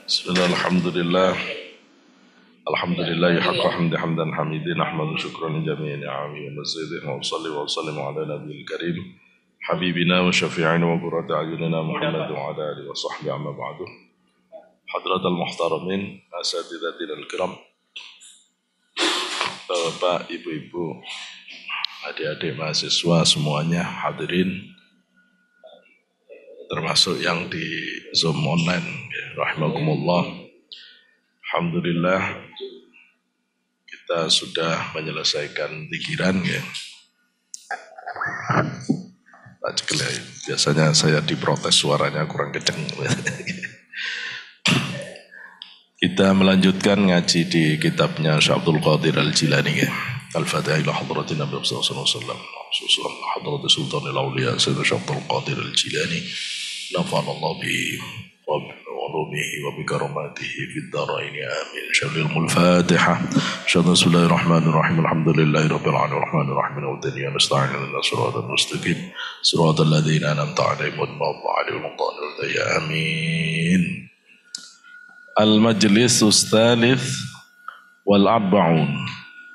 Bismillah, alhamdulillah. Alhamdulillah haqqa hamdi hamdan hamidin ahmadu syukran jami'in ni'ami wa mazidin wa usalli wa usallim ala nabiyil karim habibina wa syafi'ina wa qurrati a'yunina Muhammad wa ala alihi wa sahbihi amma ba'du. Hadratal muhtaramin, asatidatil kiram, Bapak, Ibu-ibu, adik-adik mahasiswa semuanya hadirin, termasuk yang di Zoom online, rahimakumullah. Alhamdulillah kita sudah menyelesaikan pikiran ya. Biasanya saya diprotes suaranya kurang kenceng. Kita melanjutkan ngaji di kitabnya Syekh Abdul Qadir Al-Jilani ya. Al-Fatihah ila hadratin Nabi sallallahu alaihi wasallam. Khususan hadratin Sultanul Auliya Sayyid Syekh Abdul Qadir Al-Jilani. Nafa'anallahu bihi wa بعلومه وبكرماته في الدارين آمين. شغل الفاتحة. بسم الله الرحمن الرحيم. الحمد لله رب العالمين الرحمن الرحيم والدنيا نستعين على الصراط المستقيم صراط الذين أنعمت عليهم غير المغضوب عليهم ولا الضالين آمين. المجلس الثالث والأربعون.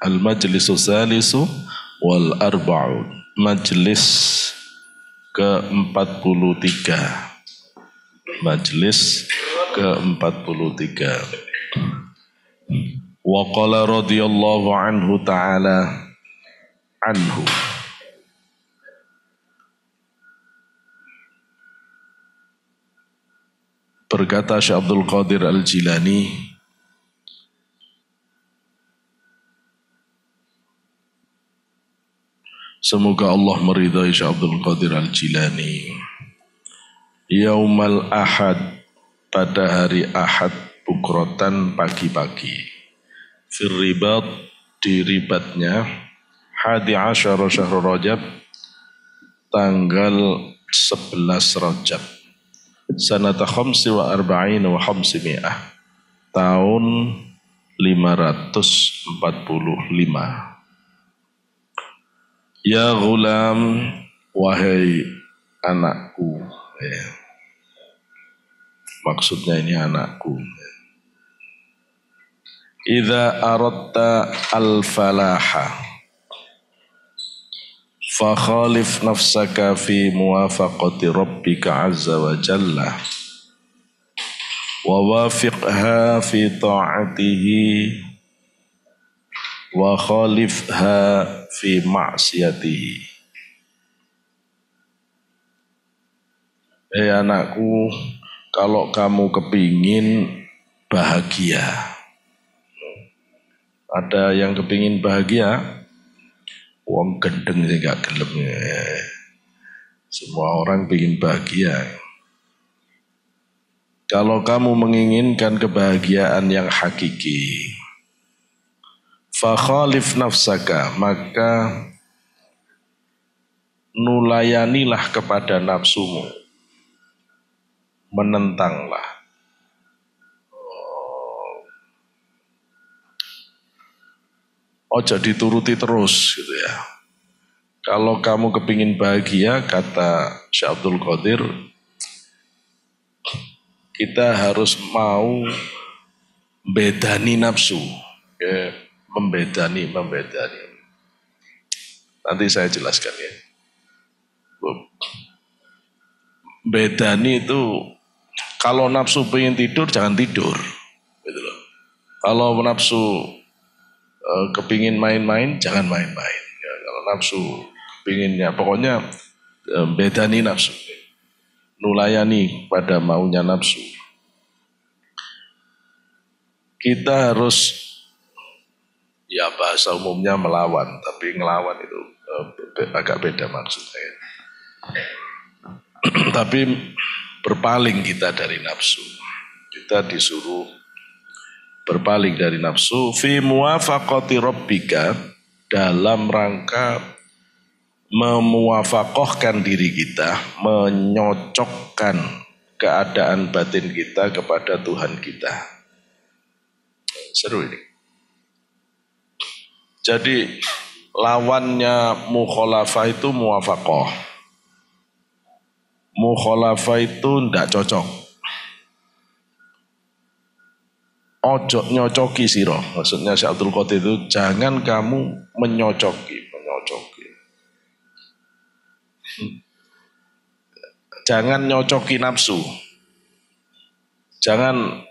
المجلس الثالث والأربعون. Majlis ke-43. Majlis ke-43. Wa qala radhiyallahu anhu ta'ala anhu. Berkata Syekh Abdul Qadir Al-Jilani, semoga Allah meridai Syekh Abdul Qadir Al-Jilani. Yaumal Ahad, pada hari Ahad, bukrotan pagi-pagi. Firribat, di ribatnya, 11 syahr Rajab, tanggal 11 Rajab. Sanata khamsi wa arba'in wa khamsimi'ah, tahun 545. Ya ghulam, wahai anakku, ya. Maksudnya ini anakku. Idza aradta al-falaha fa khalif nafsaka fi muwafaqati rabbika azza wa jalla wa wafiqha fi ta'atihi wa khalifha fi ma'siyatihi. Anakku, kalau kamu kepingin bahagia, ada yang kepingin bahagia, wong gendeng sih gak gelem. Semua orang pingin bahagia. Kalau kamu menginginkan kebahagiaan yang hakiki, fa khalif nafsaka, maka nulayanilah kepada nafsumu, menentanglah. Ojo dituruti terus gitu ya. Kalau kamu kepingin bahagia, kata Syekh Abdul Qadir, kita harus mau bedani nafsu, ya, membedani. Nanti saya jelaskan ya. Bedani itu, kalau nafsu pengen tidur, jangan tidur. Gitu loh. Kalau nafsu kepingin main-main, jangan main-main. Ya, kalau nafsu kepinginnya, pokoknya bedani nafsu. Nulayani pada maunya nafsu. Kita harus, ya bahasa umumnya melawan, tapi ngelawan itu agak beda maksudnya. Tapi berpaling kita dari nafsu. Kita disuruh berpaling dari nafsu fi muwafaqati rabbika, dalam rangka memuwafaqahkan diri kita, menyocokkan keadaan batin kita kepada Tuhan kita. Seru ini. Jadi lawannya mukhalafah itu muwafaqah. Mukhalafah itu tidak cocok. ojo nyocoki siro. Maksudnya Syekh Abdul Qadir itu jangan kamu menyocoki. Jangan nyocoki nafsu. Jangan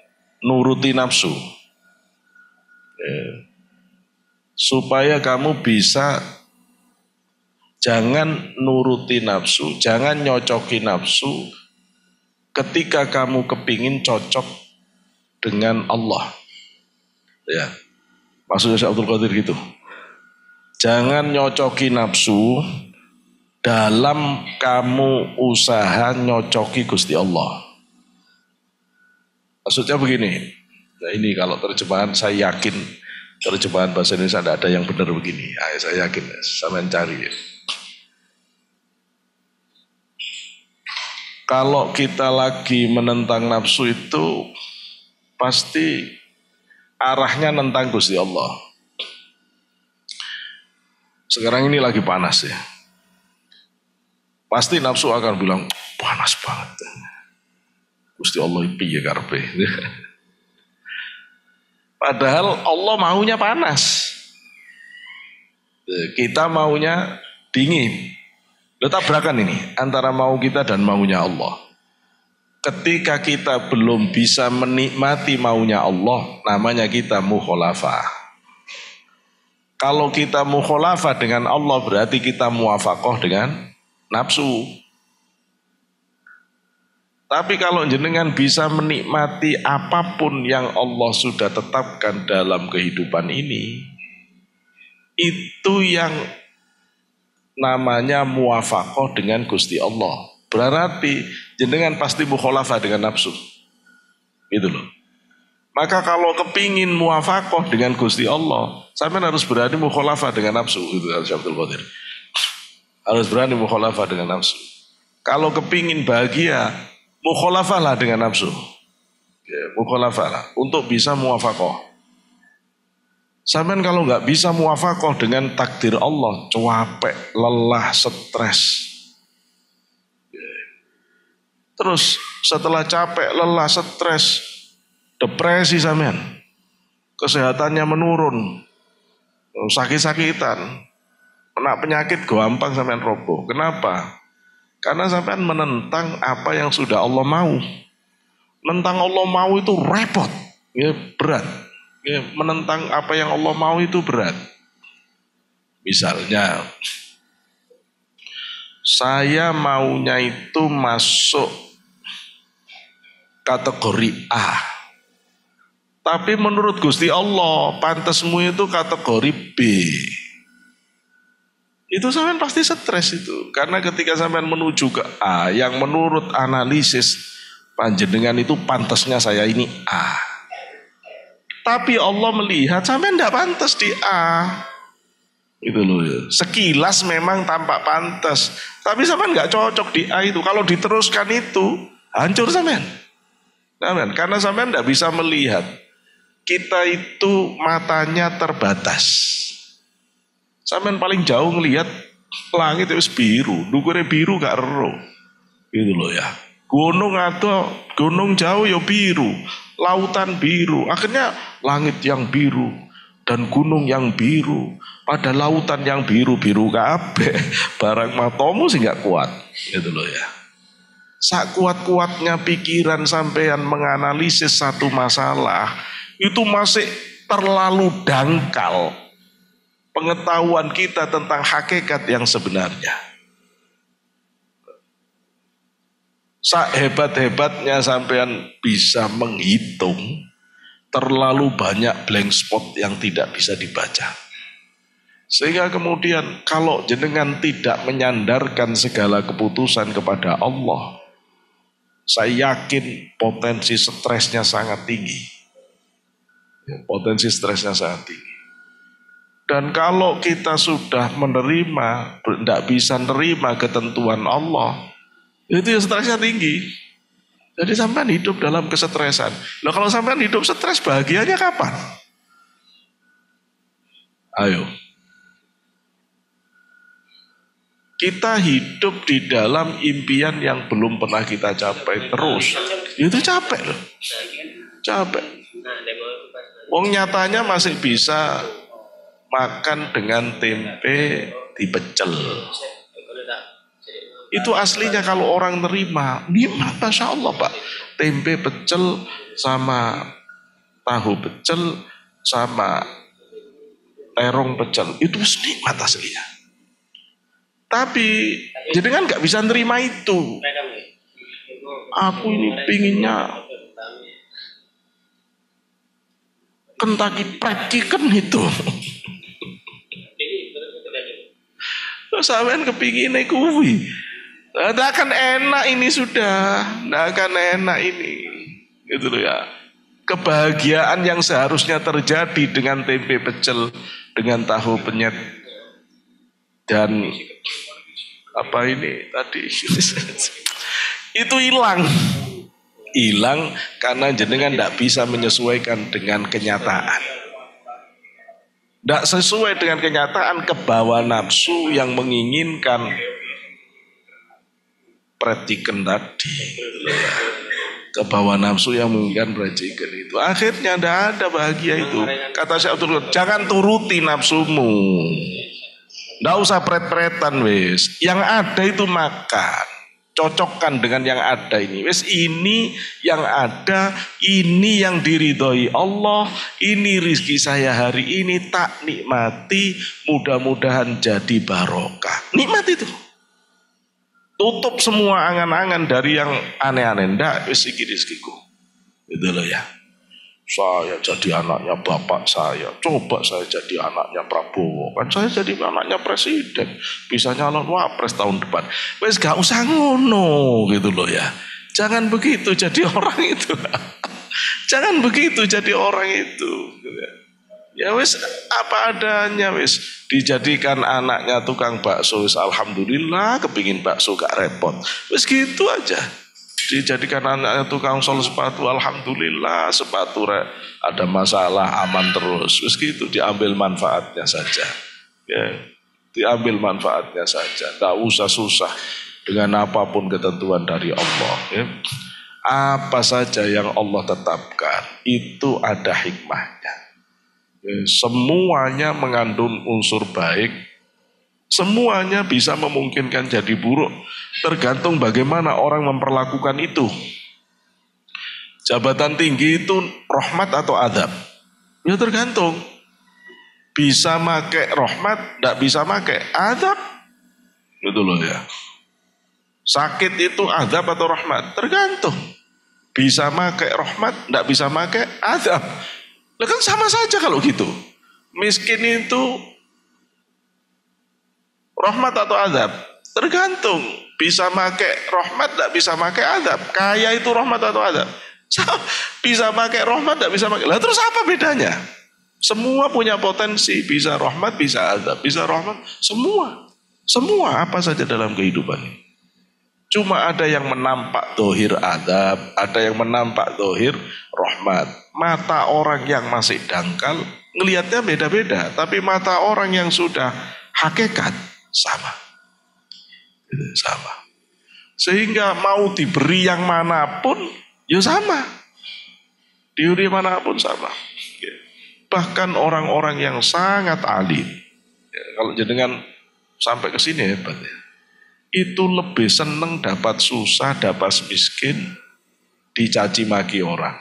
nuruti nafsu. Supaya kamu bisa jangan nuruti nafsu, jangan nyocoki nafsu ketika kamu kepingin cocok dengan Allah. Ya. Maksudnya Syekh Abdul Qadir gitu. Jangan nyocoki nafsu dalam kamu usaha nyocoki Gusti Allah. Maksudnya begini. Nah ini kalau terjemahan saya yakin terjemahan bahasa Indonesia tidak ada yang benar begini. Ya, saya yakin, saya mencari. Kalau kita lagi menentang nafsu itu pasti arahnya nentang Gusti Allah. Sekarang ini lagi panas ya. Pasti nafsu akan bilang panas banget. Gusti Allah piye karepe. Padahal Allah maunya panas. Kita maunya dingin. Tabrakan ini antara mau kita dan maunya Allah. Ketika kita belum bisa menikmati maunya Allah, namanya kita mukhalafah. Kalau kita mukhalafah dengan Allah berarti kita muwafaqah dengan nafsu. Tapi kalau jenengan bisa menikmati apapun yang Allah sudah tetapkan dalam kehidupan ini, itu yang namanya muwafaqah dengan Gusti Allah. Berarti jenengan pasti mukhalafah dengan nafsu. Gitu loh. Maka kalau kepingin muwafaqah dengan Gusti Allah, sampean harus berani mukhalafah dengan nafsu. Itu Syekh Abdul Qadir. Harus berani mukhalafah dengan nafsu. Kalau kepingin bahagia, mukhalafahlah dengan nafsu. Ya, mukhalafahlah untuk bisa muwafaqah. Sampean kalau nggak bisa muwafaqah dengan takdir Allah, capek, lelah, stres. Terus setelah capek, lelah, stres, depresi sampean, kesehatannya menurun, sakit-sakitan, kena penyakit gampang sampean roboh. Kenapa? Karena sampean menentang apa yang sudah Allah mau. Menentang Allah mau itu repot, ya, berat. Ya, menentang apa yang Allah mau itu berat. Misalnya, saya maunya itu masuk kategori A. Tapi menurut Gusti Allah, pantasmu itu kategori B. Itu sampean pasti stres itu. Karena ketika sampean menuju ke A, yang menurut analisis panjenengan itu pantasnya saya ini A. Tapi Allah melihat sampean tidak pantas di A. Itu loh ya. Sekilas memang tampak pantas, tapi sampean nggak cocok di A itu. Kalau diteruskan itu hancur sampean. Karena sampean tidak bisa melihat. Kita itu matanya terbatas. Sampean paling jauh ngelihat langit itu biru, dukure biru gak ero. Gitu loh ya. Gunung atau gunung jauh ya biru, lautan biru, akhirnya langit yang biru dan gunung yang biru, pada lautan yang biru-biru kabeh, barang matamu sih gak kuat, gitu loh ya. Sak kuat-kuatnya pikiran sampean menganalisis satu masalah, itu masih terlalu dangkal pengetahuan kita tentang hakikat yang sebenarnya. Sehebat-hebatnya sampean bisa menghitung, terlalu banyak blank spot yang tidak bisa dibaca. Sehingga kemudian kalau jenengan tidak menyandarkan segala keputusan kepada Allah, saya yakin potensi stresnya sangat tinggi. Potensi stresnya sangat tinggi. Dan kalau kita sudah menerima, tidak bisa menerima ketentuan Allah, itu ya stresnya tinggi. Jadi sampean hidup dalam kesetresan. Nah kalau sampean hidup stres, bahagianya kapan? Ayo. Kita hidup di dalam impian yang belum pernah kita capai terus. Itu capek loh. Capek. Wong nyatanya masih bisa makan dengan tempe dipecel. Itu aslinya kalau orang nerima, nikmat Masya Allah Pak. Tempe pecel sama tahu pecel sama terong pecel, itu nikmat aslinya. Tapi jenengan nggak bisa nerima itu. Aku ini pinginnya Kentucky Fried Chicken itu. Sampean kepinginnya kuwi. Nggak akan enak ini sudah, nggak akan enak ini, gitu loh ya. Kebahagiaan yang seharusnya terjadi dengan tempe pecel, dengan tahu penyet, dan apa ini tadi, itu hilang karena jenengan tidak bisa menyesuaikan dengan kenyataan. Tidak sesuai dengan kenyataan, kebawa nafsu yang menginginkan fried chicken tadi. Kebawa nafsu yang menginginkan fried chicken itu. Akhirnya tidak ada bahagia itu. Kata Syekh Abdul Qadir, jangan turuti nafsumu. Tidak usah pret-pretan wis. Yang ada itu makan. Cocokkan dengan yang ada ini. Wis ini yang ada, ini yang diridhoi Allah, ini rizki saya hari ini tak nikmati, mudah-mudahan jadi barokah. Nikmat itu. Tutup semua angan-angan dari yang aneh-aneh. Ndak, wis iki rizkiku. Gitu loh ya. Saya jadi anaknya bapak saya. Coba saya jadi anaknya Prabowo. Kan saya jadi anaknya presiden. Bisa nyalon wapres tahun depan. Wes gak usah ngono gitu loh ya. Jangan begitu jadi orang itu. Jangan begitu jadi orang itu. Ya wes apa adanya wes. Dijadikan anaknya tukang bakso. Wes alhamdulillah kepingin bakso gak repot. Wes gitu aja. Dijadikan anaknya tukang sol sepatu, alhamdulillah sepatu ada masalah aman terus. Terus gitu diambil manfaatnya saja. Ya, diambil manfaatnya saja. Tak usah susah dengan apapun ketentuan dari Allah. Ya. Apa saja yang Allah tetapkan itu ada hikmahnya. Ya, semuanya mengandung unsur baik. Semuanya bisa memungkinkan jadi buruk. Tergantung bagaimana orang memperlakukan itu. Jabatan tinggi itu rahmat atau adab? Ya tergantung. Bisa make rahmat, tidak bisa make adab. Gitu loh ya. Sakit itu adab atau rahmat? Tergantung. Bisa make rahmat, tidak bisa make adab. Lah kan sama saja kalau gitu. Miskin itu rahmat atau azab? Tergantung. Bisa make rahmat, tidak bisa make azab. Kaya itu rahmat atau azab? Bisa make rahmat, tidak bisa make. Lah terus apa bedanya? Semua punya potensi. Bisa rahmat, bisa azab. Bisa rahmat, semua. Semua apa saja dalam kehidupan ini. Cuma ada yang menampak dohir azab, ada yang menampak dohir rahmat. Mata orang yang masih dangkal, ngelihatnya beda-beda. Tapi mata orang yang sudah hakikat, sama. Sehingga mau diberi yang manapun, ya sama. Diberi manapun sama. Bahkan orang-orang yang sangat alim, ya, kalau jenengan sampai ke sini hebat ya. Itu lebih seneng dapat susah, dapat miskin, dicaci maki orang.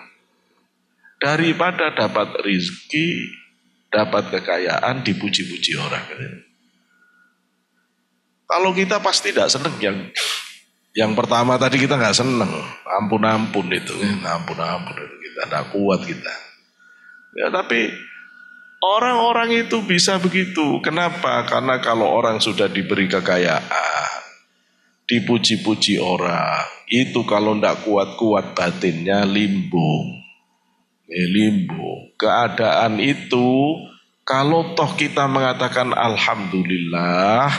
Daripada dapat rizki, dapat kekayaan, dipuji-puji orang. Kalau kita pasti tidak seneng yang pertama tadi kita nggak seneng, ampun itu, ampun itu kita tidak kuat kita. Ya tapi orang-orang itu bisa begitu. Kenapa? Karena kalau orang sudah diberi kekayaan, dipuji-puji orang, itu kalau tidak kuat-kuat batinnya limbung. Limbung. Keadaan itu kalau toh kita mengatakan Alhamdulillah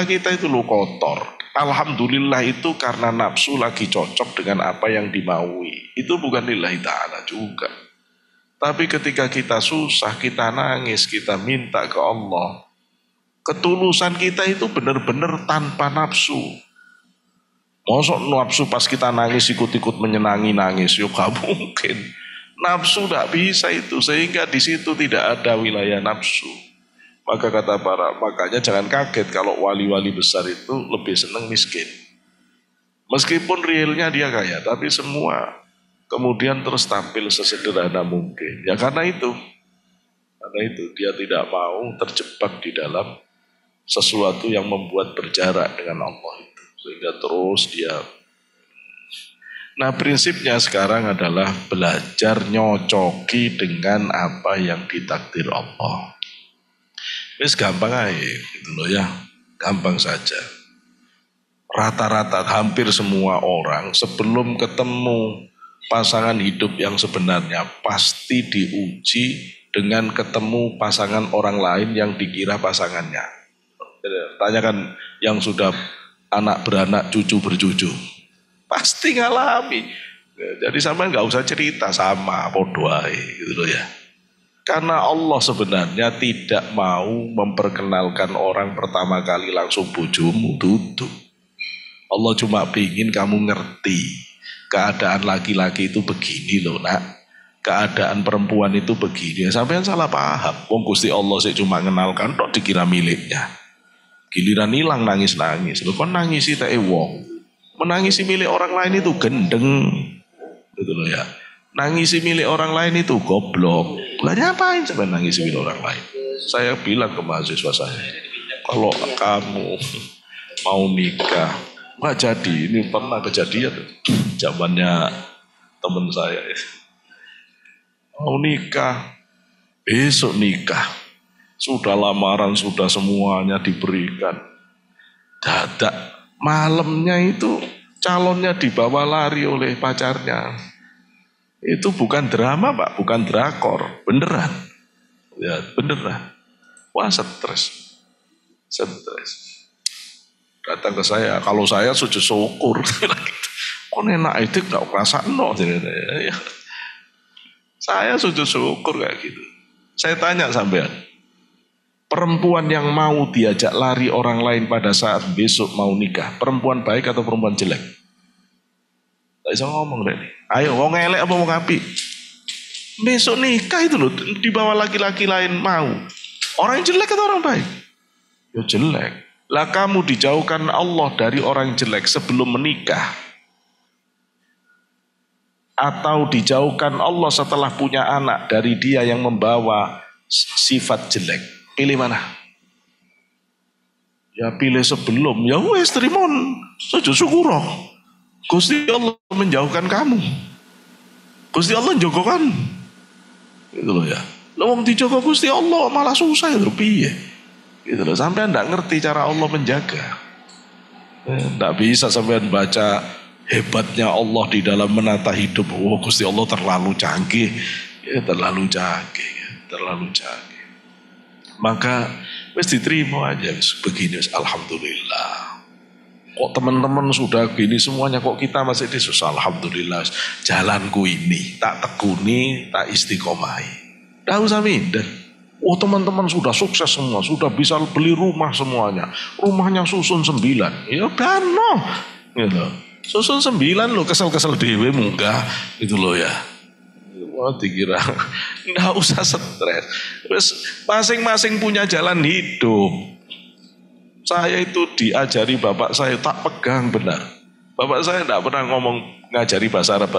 kita itu lo kotor. Alhamdulillah itu karena nafsu lagi cocok dengan apa yang dimaui. Itu bukan lillahi ta'ala juga. Tapi ketika kita susah, kita nangis, kita minta ke Allah. Ketulusan kita itu benar-benar tanpa nafsu. Mosok nafsu pas kita nangis ikut-ikut menyenangi nangis. Yuk gak mungkin. Nafsu tidak bisa itu, sehingga di situ tidak ada wilayah nafsu. Maka makanya jangan kaget kalau wali-wali besar itu lebih senang miskin. Meskipun realnya dia kaya, tapi semua kemudian terus tampil sesederhana mungkin. Ya karena itu dia tidak mau terjebak di dalam sesuatu yang membuat berjarak dengan Allah itu. Sehingga terus dia. Nah prinsipnya sekarang adalah belajar nyocoki dengan apa yang ditakdir Allah. Wis gampang aja gitu loh ya, gampang saja. Rata-rata hampir semua orang sebelum ketemu pasangan hidup yang sebenarnya pasti diuji dengan ketemu pasangan orang lain yang dikira pasangannya. Tanyakan yang sudah anak beranak, cucu bercucu. Pasti ngalami. Jadi sampai nggak usah cerita sama podo ae gitu loh ya. Karena Allah sebenarnya tidak mau memperkenalkan orang pertama kali langsung bojomu duduk. Allah cuma ingin kamu ngerti keadaan laki-laki itu begini loh nak. Keadaan perempuan itu begini. Sampai salah paham. Wong Gusti Allah sih cuma mengenalkan tok dikira miliknya. Giliran hilang nangis-nangis. Lho kon nangisi teke wong. Menangisi milik orang lain itu gendeng. Gitu loh ya. Nangisi milik orang lain itu goblok. Lah ngapain sampai nangisi milik orang lain? Saya bilang ke mahasiswa saya, kalau kamu mau nikah, nggak jadi. Ini pernah kejadian zamannya teman saya. Mau nikah, besok nikah. Sudah lamaran, sudah semuanya diberikan. Dadak malamnya itu calonnya dibawa lari oleh pacarnya. Itu bukan drama Pak, bukan drakor, beneran. Ya beneran. Wah stres. Datang ke saya, kalau saya sujud syukur. Kok enak itu gak kerasa no. Saya sujud syukur kayak gitu. Saya tanya sampean, perempuan yang mau diajak lari orang lain pada saat besok mau nikah, perempuan baik atau perempuan jelek? Tak bisa ngomong deh. Ayo, wong elek apa wong apik? Besok nikah itu loh, dibawa laki-laki lain mau. Orang jelek atau orang baik? Ya jelek. Lah kamu dijauhkan Allah dari orang jelek sebelum menikah. Atau dijauhkan Allah setelah punya anak dari dia yang membawa sifat jelek. Pilih mana? Ya pilih sebelum. Ya wes terimon. Sujud syukur. Gusti Allah menjauhkan kamu. Gusti Allah jogokan. Gitu loh ya. Lo wong dijogo Gusti Allah malah susah ya piye. Gitu loh. Sampai ndak ngerti cara Allah menjaga. Ndak bisa sampai baca hebatnya Allah di dalam menata hidup. Oh Gusti Allah terlalu canggih. Ya terlalu canggih. Maka wis diterima aja begini. Alhamdulillah. Kok teman-teman sudah gini semuanya, kok kita masih di susah. Alhamdulillah, jalanku ini tak tekuni, tak istiqomahi. Tidak usah minder. Oh teman-teman sudah sukses semua, sudah bisa beli rumah semuanya. Rumahnya susun 9. Ya udah no. Gitu. Susun 9 loh, kesel-kesel dewe munggah. Gitu loh ya. Wah dikira, nggak usah stres. Terus masing-masing punya jalan hidup. Saya itu diajari bapak saya, tak pegang benar. Bapak saya tidak pernah ngajari bahasa Arab.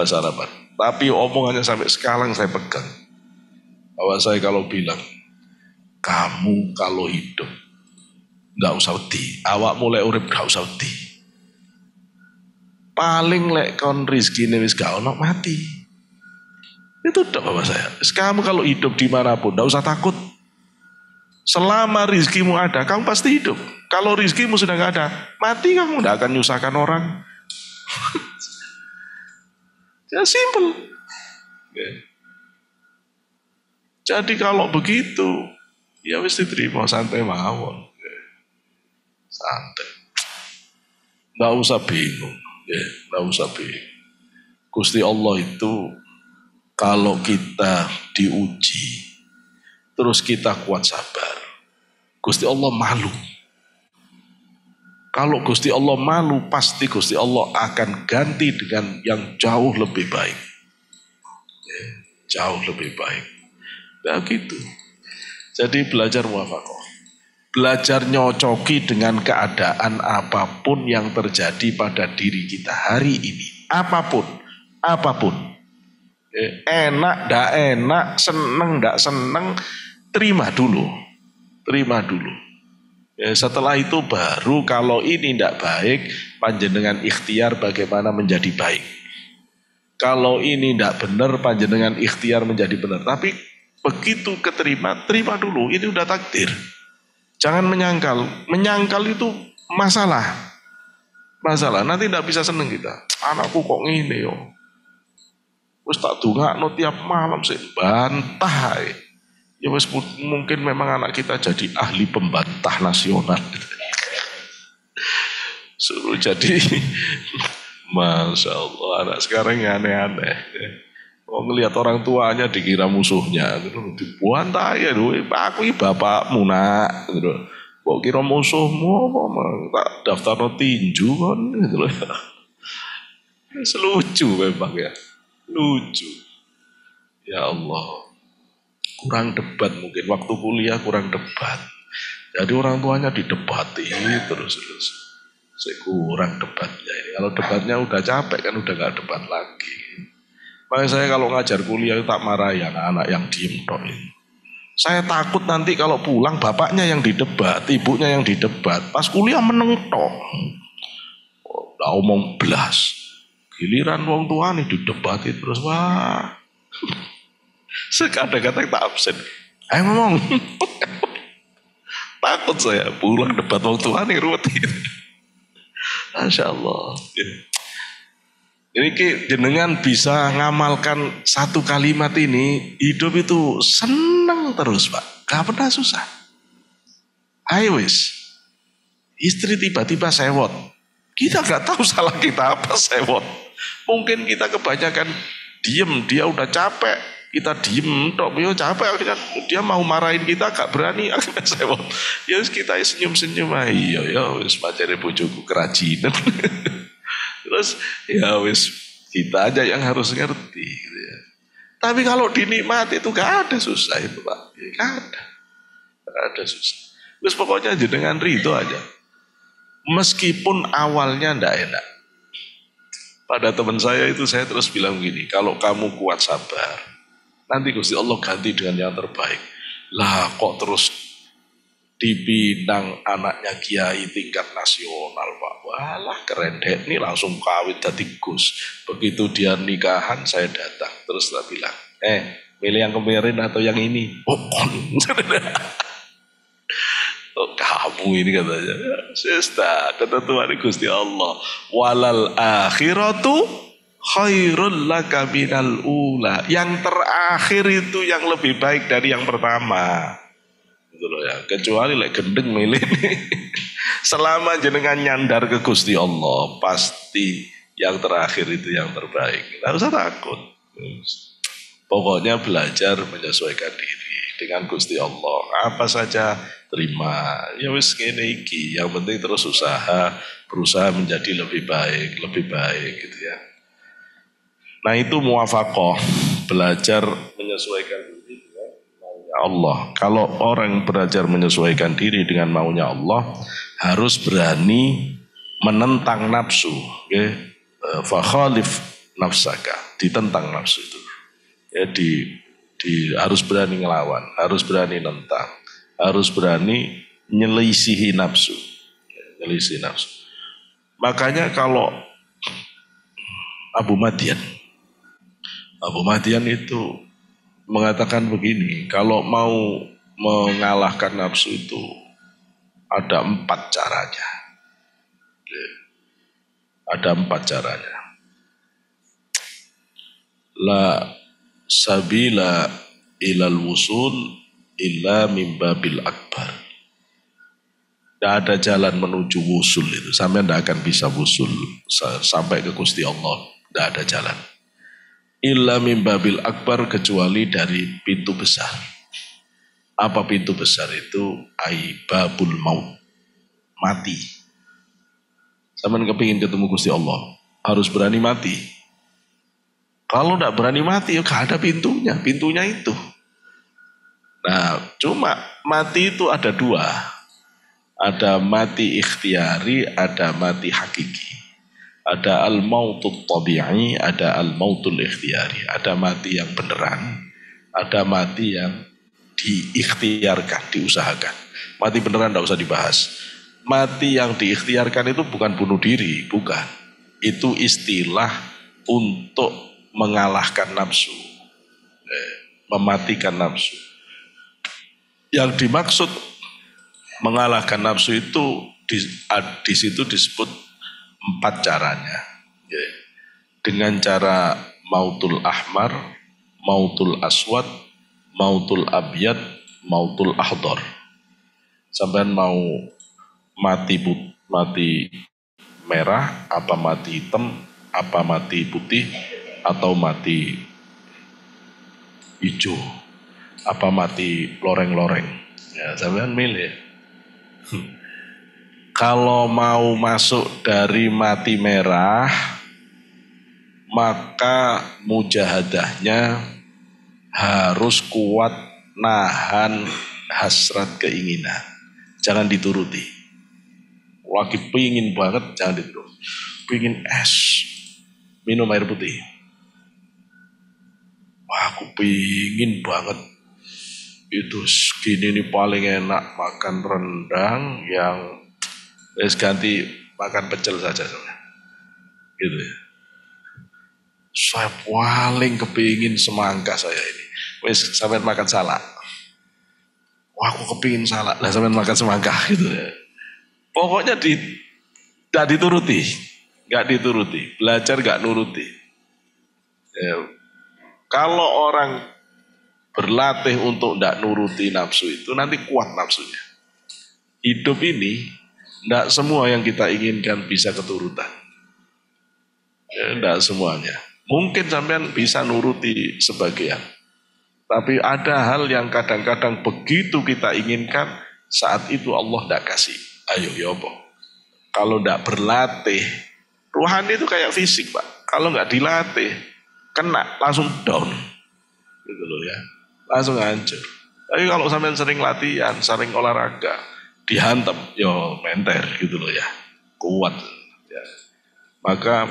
Tapi omongannya sampai sekarang saya pegang. Bapak saya kalau bilang, kamu kalau hidup, nggak usah wedi. Awak mulai urip nggak usah wedi. Paling lek kon rizki wis gak ono mati. Itu udah bapak saya. Kamu kalau hidup dimanapun, nggak usah takut. Selama rizkimu ada, kamu pasti hidup. Kalau rizkimu sudah nggak ada, mati kamu tidak akan nyusahkan orang. Ya simple. Jadi kalau begitu, ya mesti terima santai mawon. Santai. Nggak usah bingung. Nggak usah bingung. Gusti Allah itu kalau kita diuji, terus kita kuat sabar, Gusti Allah malu. Kalau Gusti Allah malu, pasti Gusti Allah akan ganti dengan yang jauh lebih baik. jauh lebih baik. Nah gitu. Jadi belajar muwafaqah. Belajar nyocoki dengan keadaan apapun yang terjadi pada diri kita hari ini. Apapun. Enak, ndak enak, seneng, ndak seneng, terima dulu. Setelah itu baru kalau ini ndak baik, panjenengan ikhtiar bagaimana menjadi baik. Kalau ini ndak benar, panjenengan ikhtiar menjadi benar. Tapi begitu keterima, terima dulu. Ini udah takdir. Jangan menyangkal. Menyangkal itu masalah. Nanti ndak bisa seneng kita. Anakku kok ngene yo. Wis tak dongakno tiap malam sih bantah. Ya wis mungkin memang anak kita jadi ahli pembantah nasional. Suruh jadi Masya Allah, anak sekarang aneh-aneh. Oh, ngelihat orang tuanya dikira musuhnya, gitu. Dibuantah ya, aku ini bapakmu nak, gitu. Kok kira musuhmu, tak daftar tinju kan, gitu. Selucu memang ya, lucu. Ya Allah, kurang debat mungkin, waktu kuliah kurang debat. Jadi orang tuanya didebati terus. Saya kurang debatnya ini. Kalau debatnya udah capek kan udah gak debat lagi. Makanya saya kalau ngajar kuliah tak marahi anak-anak yang diem tok ini. Saya takut nanti kalau pulang bapaknya yang didebat, ibunya yang didebat. Pas kuliah meneng tok. Udah omong belas. Giliran wong tua nih didebati terus wah. Sekadang-kadang tak absen. Ayo ngomong. Takut saya pulang debat wong tua nih ruwet. Masya Allah. Ini jenengan bisa ngamalkan satu kalimat ini, hidup itu senang terus Pak. Gak pernah susah. Ayo wis. Istri tiba-tiba sewot. Kita gak tahu salah kita apa sewot. Mungkin kita kebanyakan diem, dia udah capek. Kita diem, yo capek akhirnya dia mau marahin kita gak berani akhirnya sewot. Ya wis kita senyum-senyum ayo ya wis pacare bojoku kerajinan. Terus ya wis kita aja yang harus ngerti gitu ya. Tapi kalau dinikmati itu gak ada susah itu Pak. Gak ada susah. Terus pokoknya jenengan ridho aja. Meskipun awalnya ndak enak. Pada teman saya itu saya terus bilang gini, kalau kamu kuat sabar, nanti Gusti Allah ganti dengan yang terbaik. Lah kok terus dipinang anaknya kiai tingkat nasional Pak. Walah keren deh, ini langsung kawin dadi Gus. Begitu dia nikahan saya datang. Terus saya bilang, milih yang kemarin atau yang ini? Oh kamu ini katanya. Sesta, kata Tuhan Gusti Allah. Walal akhiratu khairul laka minal ula. Yang terakhir itu yang lebih baik dari yang pertama. Gitu loh ya. Kecuali gendeng milih nih. Selama jenengan nyandar ke Gusti Allah, pasti yang terakhir itu yang terbaik. Tidak usah takut. Pokoknya belajar menyesuaikan diri dengan Gusti Allah. Apa saja terima. Ya wis ngene iki. Yang penting terus berusaha menjadi lebih baik gitu ya. Nah itu muwafaqah, belajar menyesuaikan diri dengan maunya Allah. Kalau orang belajar menyesuaikan diri dengan maunya Allah, harus berani menentang nafsu. Okay? Fakhalif nafsaka, ditentang nafsu itu. Ya, harus berani ngelawan, harus berani nentang, harus berani nyelisihi nafsu. Nyelisihi nafsu. Makanya kalau Abu Madian itu mengatakan begini, kalau mau mengalahkan nafsu itu ada 4 caranya. Ada 4 caranya. La sabila ilal wusul illa min babil akbar. Tidak ada jalan menuju wusul itu. Sampai tidak akan bisa wusul sampai ke Gusti Allah. Tidak ada jalan. Illa min babil akbar, kecuali dari pintu besar. Apa pintu besar itu? Babul maut. Mati. Sampai kepingin ketemu Gusti Allah, harus berani mati. Kalau tidak berani mati, ya gak ada pintunya. Pintunya itu. Nah, cuma mati itu ada dua. Ada mati ikhtiari, ada mati hakiki. Ada al-mautut tabi'i, ada al-mautul ikhtiari. Ada mati yang beneran, ada mati yang diikhtiarkan, diusahakan. Mati beneran tidak usah dibahas. Mati yang diikhtiarkan itu bukan bunuh diri, bukan. Itu istilah untuk mengalahkan nafsu, mematikan nafsu. Yang dimaksud mengalahkan nafsu itu di situ disebut 4 caranya. Dengan cara mautul ahmar, mautul aswad, mautul abyad, mautul ahdar. Sampean mau mati merah, apa mati hitam, apa mati putih, atau mati hijau, apa mati loreng-loreng. Ya, sampean milih. Kalau mau masuk dari mati merah, maka mujahadahnya harus kuat nahan hasrat keinginan. Jangan dituruti. Lagi pingin banget, jangan dituruti. Pingin es, minum air putih. Wah, aku pingin banget. Itu segini nih paling enak, makan rendang yang ganti makan pecel saja. Gitu ya. Saya paling kepingin semangka saya ini. Wes sampai makan salak. Wah, aku kepingin salak. Lah sampai makan semangka gitu ya. Pokoknya tidak dituruti. Gak dituruti. Belajar gak nuruti. Ya. Kalau orang berlatih untuk tidak nuruti nafsu itu, nanti kuat nafsunya. Hidup ini tidak semua yang kita inginkan bisa keturutan. Ya, tidak semuanya. Mungkin sampean bisa nuruti sebagian. Tapi ada hal yang kadang-kadang begitu kita inginkan, saat itu Allah tidak kasih. Ayo yobo. Kalau tidak berlatih, rohani itu kayak fisik Pak. Kalau nggak dilatih, kena langsung down. Gitu loh ya. Langsung hancur. Tapi kalau sampean sering latihan, sering olahraga, dihantam, yo menter gitu loh ya, kuat ya. Maka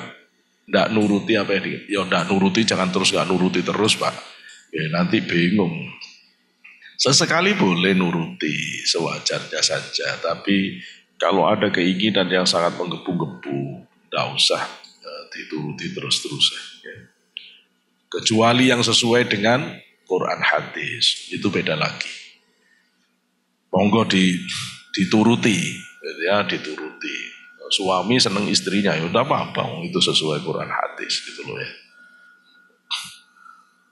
ndak nuruti apa yang ndak nuruti, jangan terus nggak nuruti terus Pak, ya nanti bingung. Sesekali boleh nuruti sewajarnya saja, tapi kalau ada keinginan yang sangat menggebu-gebu, ndak usah dituruti terus-terusan ya. Kecuali yang sesuai dengan Quran hadis, itu beda lagi. Monggo dituruti, ya dituruti. Suami seneng istrinya, ya udah apa-apa, itu sesuai Quran hadis gitu loh ya.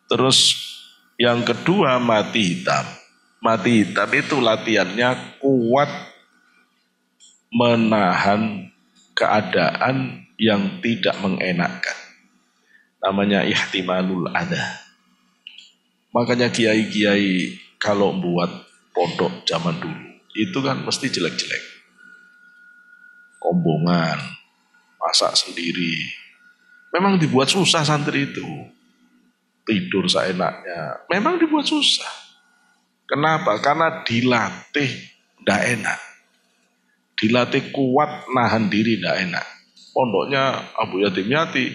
Terus yang kedua mati hitam. Mati hitam itu latihannya kuat menahan keadaan yang tidak mengenakkan. Namanya ihtimalul adha. Makanya kiai-kiai kalau buat pondok zaman dulu, itu kan mesti jelek-jelek. Kombongan, masak sendiri. Memang dibuat susah santri itu. Tidur seenaknya. Memang dibuat susah. Kenapa? Karena dilatih tidak enak. Dilatih kuat nahan diri tidak enak. Pondoknya Abu Yatim Yati.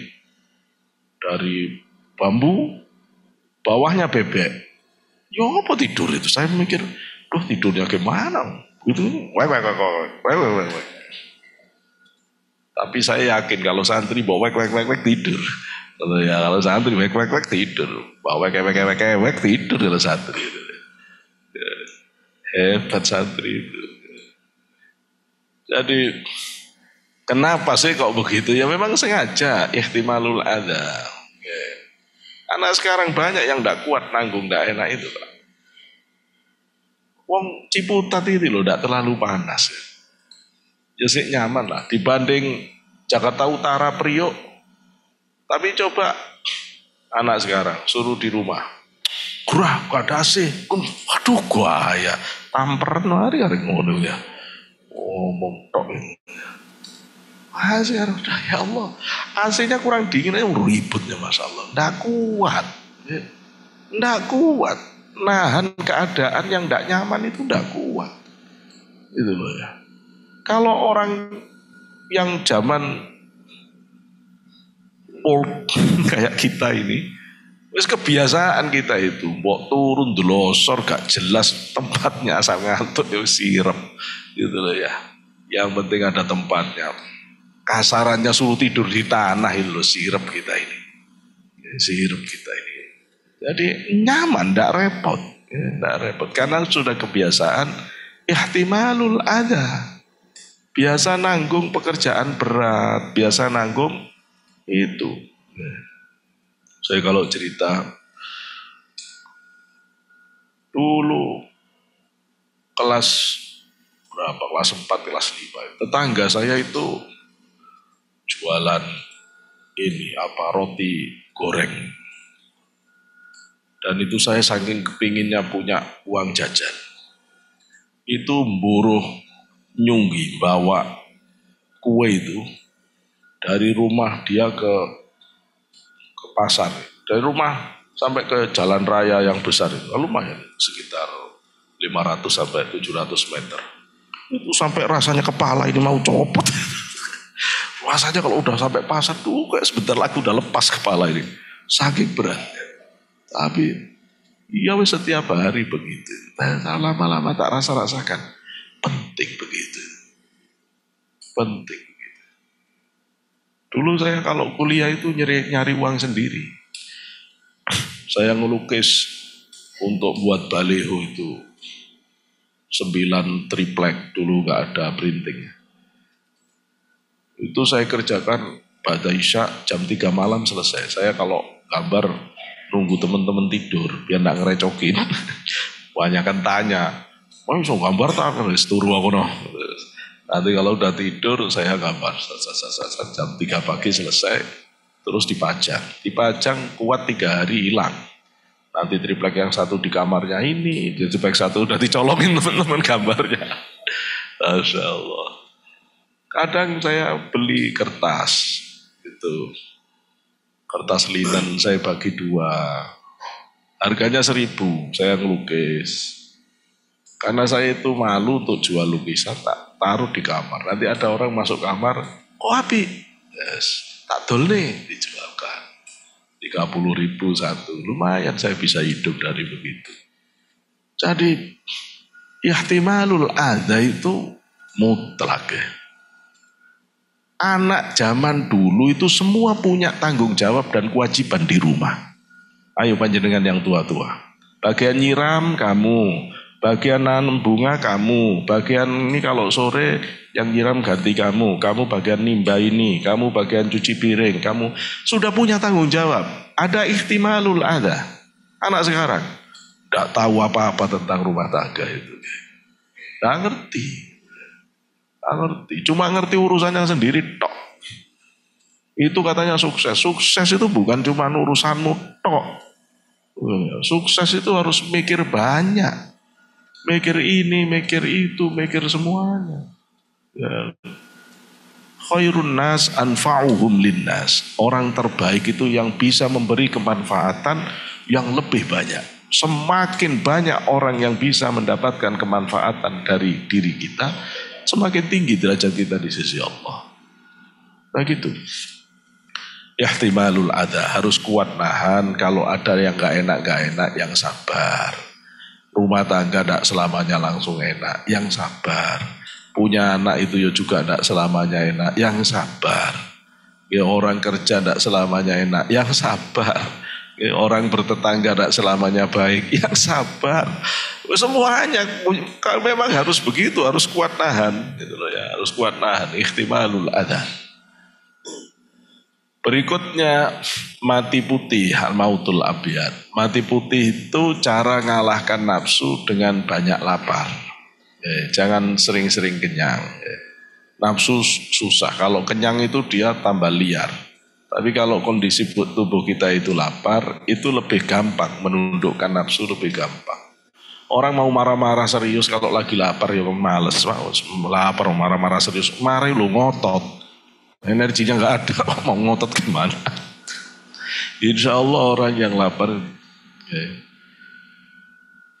Dari bambu, bawahnya bebek. Ya apa tidur itu? Saya mikir, tidurnya gimana? Itu wek. Tapi saya yakin kalau santri bawa wek tidur. Kalau santri wek tidur. Bawa wek tidur kalau santri. Hebat santri itu. Jadi kenapa sih kok begitu? Ya memang sengaja ihtimalul adha. Karena sekarang banyak yang tidak kuat nanggung tidak enak itu Pak. Wong Ciputat itu loh tidak terlalu panas ya sih nyaman lah dibanding Jakarta Utara Priok. Tapi coba anak sekarang suruh di rumah, gerah gak ada AC, waduh gaya tamperan hari ngono ya, ngomong tok ini. AC udah ya Allah. AC-nya kurang dingin aja ributnya Masya Allah. Nggak kuat. Nggak kuat. Nahan keadaan yang nggak nyaman itu nggak kuat. Itu loh ya. Kalau orang yang zaman old kayak kita ini, wis kebiasaan kita itu, mbok turun delosor gak jelas tempatnya asal ngantuk ya sirep. Gitu loh ya. Yang penting ada tempatnya. Kasarannya suruh tidur di tanah itu loh, sirep kita ini. Sirep kita ini. Jadi nyaman, tidak repot. Tidak repot. Karena sudah kebiasaan ihtimalul adha. Biasa nanggung pekerjaan berat. Biasa nanggung itu. Saya kalau cerita dulu kelas berapa? Kelas 4, kelas 5. Tetangga saya itu jualan roti goreng. Dan itu saya saking kepinginnya punya uang jajan. Itu buruh nyunggi bawa kue itu dari rumah dia ke pasar. Dari rumah sampai ke jalan raya yang besar itu lumayan sekitar 500 sampai 700 meter. Itu sampai rasanya kepala ini mau copot. Rasanya kalau udah sampai pasar tuh kayak sebentar lagi udah lepas kepala ini. Saking beratnya. Tapi ya wis setiap hari begitu. Lama-lama tak rasa-rasakan. Penting begitu. Penting begitu. Dulu saya kalau kuliah itu nyari uang sendiri. Saya ngelukis untuk buat baleho itu 9 triplek, dulu gak ada printing. Itu saya kerjakan pada Isya jam 3 malam selesai. Saya kalau gambar nunggu teman-teman tidur biar nggak ngerecokin. Banyak kan tanya, "Mau so gambar tak?" Wis turu aku no. Nanti kalau udah tidur saya gambar. Jam 3 pagi selesai, terus dipajang. Dipajang kuat 3 hari hilang. Nanti triplek yang satu di kamarnya ini, triplek satu udah dicolongin teman-teman gambarnya. Masya Allah. Kadang saya beli kertas itu. Kertas linen saya bagi 2. Harganya 1.000, saya ngelukis. Karena saya itu malu untuk jual lukisan, tak taruh di kamar. Nanti ada orang masuk kamar, "Oh api?" Yes, tak dol nih, dijualkan. 30.000 satu, lumayan saya bisa hidup dari begitu. Jadi, ihtimalul adha itu mutlak ya. Anak zaman dulu itu semua punya tanggung jawab dan kewajiban di rumah. Ayo panjenengan yang tua-tua. Bagian nyiram kamu, bagian nanam bunga kamu, bagian ini kalau sore yang nyiram ganti kamu bagian nimba ini, kamu bagian cuci piring, kamu sudah punya tanggung jawab. Ada ihtimalul adha. Anak sekarang tidak tahu apa-apa tentang rumah tangga itu. Tidak ngerti. Cuma ngerti urusannya sendiri tok. Itu katanya sukses. Sukses itu bukan cuma urusanmu tok. Sukses itu harus mikir banyak. Mikir ini, mikir itu, mikir semuanya. Ya. Khairun nas anfa'uhum linnas. Orang terbaik itu yang bisa memberi kemanfaatan yang lebih banyak. Semakin banyak orang yang bisa mendapatkan kemanfaatan dari diri kita, semakin tinggi derajat kita di sisi Allah. Begitu. Ihtimalul adha, harus kuat nahan. Kalau ada yang gak enak yang sabar. Rumah tangga gak selamanya langsung enak, yang sabar. Punya anak itu juga gak selamanya enak, yang sabar. Ya, orang kerja gak selamanya enak, yang sabar. Ya, orang bertetangga gak selamanya baik, yang sabar. Semuanya memang harus begitu, harus kuat nahan, gitu loh ya, harus kuat nahan. Ihtimalul adha. Berikutnya mati putih, al-mautul abyad. Mati putih itu cara ngalahkan nafsu dengan banyak lapar. Jangan sering-sering kenyang. Nafsu susah, kalau kenyang itu dia tambah liar. Tapi kalau kondisi tubuh kita itu lapar, itu lebih gampang, menundukkan nafsu lebih gampang. Orang mau marah-marah serius kalau lagi lapar ya males, lapar marah-marah serius, mari lu ngotot. Energinya nggak ada, mau ngotot gimana? Insya Allah orang yang lapar,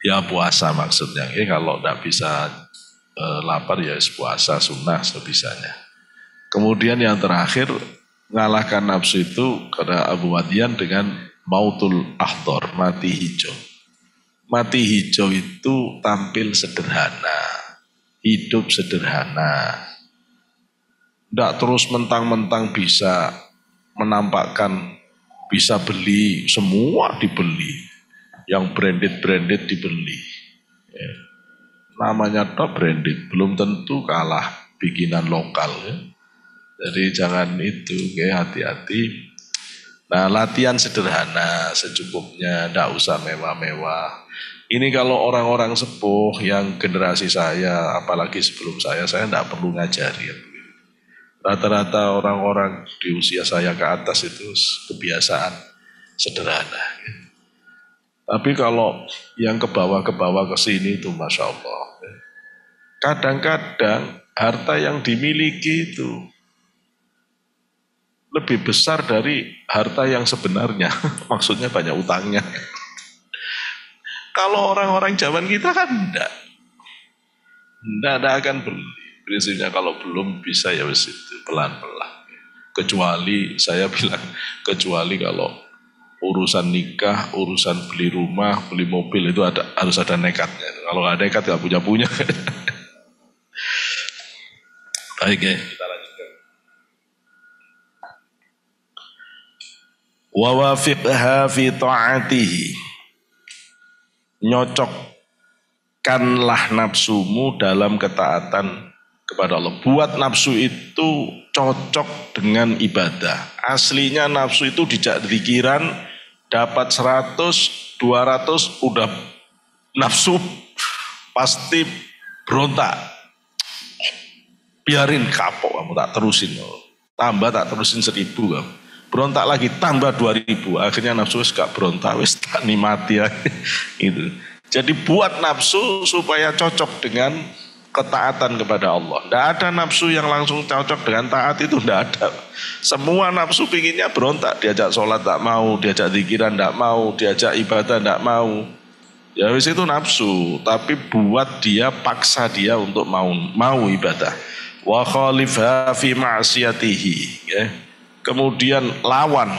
ya puasa maksudnya. Kalau tidak bisa lapar ya puasa sunnah sebisanya. Kemudian yang terakhir, ngalahkan nafsu itu karena Abu Wadian dengan mautul ahdor, mati hijau. Mati hijau itu tampil sederhana, hidup sederhana. Tidak terus mentang-mentang bisa menampakkan, bisa beli, semua dibeli. Yang branded dibeli. Ya. Namanya top branded, belum tentu kalah bikinan lokal. Ya. Jadi jangan itu, ya, hati-hati. Nah, latihan sederhana, secukupnya, tidak usah mewah-mewah. Ini kalau orang-orang sepuh yang generasi saya, apalagi sebelum saya tidak perlu ngajari. Rata-rata orang-orang di usia saya ke atas itu kebiasaan sederhana. Tapi kalau yang ke bawah ke sini itu Masya Allah. Kadang-kadang harta yang dimiliki itu lebih besar dari harta yang sebenarnya. Maksudnya banyak utangnya. Kalau orang-orang zaman kita kan enggak akan beli. Prinsipnya kalau belum bisa ya wis itu pelan-pelan. Kecuali saya bilang, kecuali kalau urusan nikah, urusan beli rumah, beli mobil itu harus ada nekatnya. Kalau nggak nekat nggak punya. Baik ya, kita lanjutkan. Wa wafiqha fi ta'atihi. Nyocokkanlah nafsumu dalam ketaatan kepada Allah. Buat nafsu itu cocok dengan ibadah. Aslinya nafsu itu dijak pikiran, dapat 100, 200 udah nafsu pasti berontak. Biarin kapok kamu, tak terusin. Tambah tak terusin 1000 kamu. Berontak lagi tambah 2000. Akhirnya nafsu wis gak berontak, wis tak nikmati ya. Gitu. Jadi buat nafsu supaya cocok dengan ketaatan kepada Allah. Tidak ada nafsu yang langsung cocok dengan taat, itu tidak ada. Semua nafsu pinginnya berontak. Diajak sholat tak mau, diajak zikiran tak mau, diajak ibadah tak mau. Ya wis itu nafsu. Tapi buat dia, paksa dia untuk mau ibadah. Wa khalifha fi ma'siyatihi. Ya. Kemudian lawan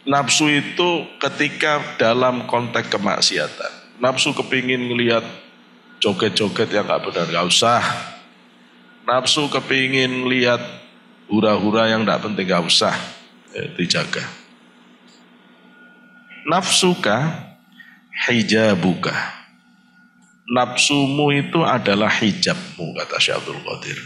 nafsu itu ketika dalam konteks kemaksiatan. Nafsu kepingin melihat joget-joget yang gak benar, gak usah. Nafsu kepingin lihat hura-hura yang gak penting, gak usah. Dijaga. Nafsuka hijabuka. Nafsumu itu adalah hijabmu, kata Syekh Abdul Qadir.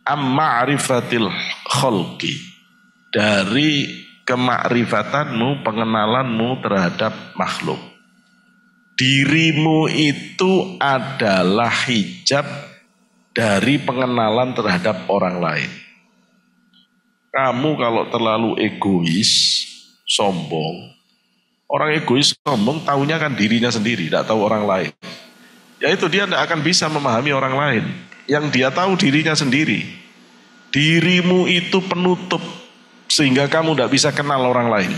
Ma'rifatil khalqi. Dari kemakrifatanmu, pengenalanmu terhadap makhluk. Dirimu itu adalah hijab dari pengenalan terhadap orang lain. Kamu kalau terlalu egois, sombong, orang egois sombong tahunya kan dirinya sendiri, tidak tahu orang lain. Ya itu dia tidak akan bisa memahami orang lain. Yang dia tahu dirinya sendiri. Dirimu itu penutup sehingga kamu tidak bisa kenal orang lain.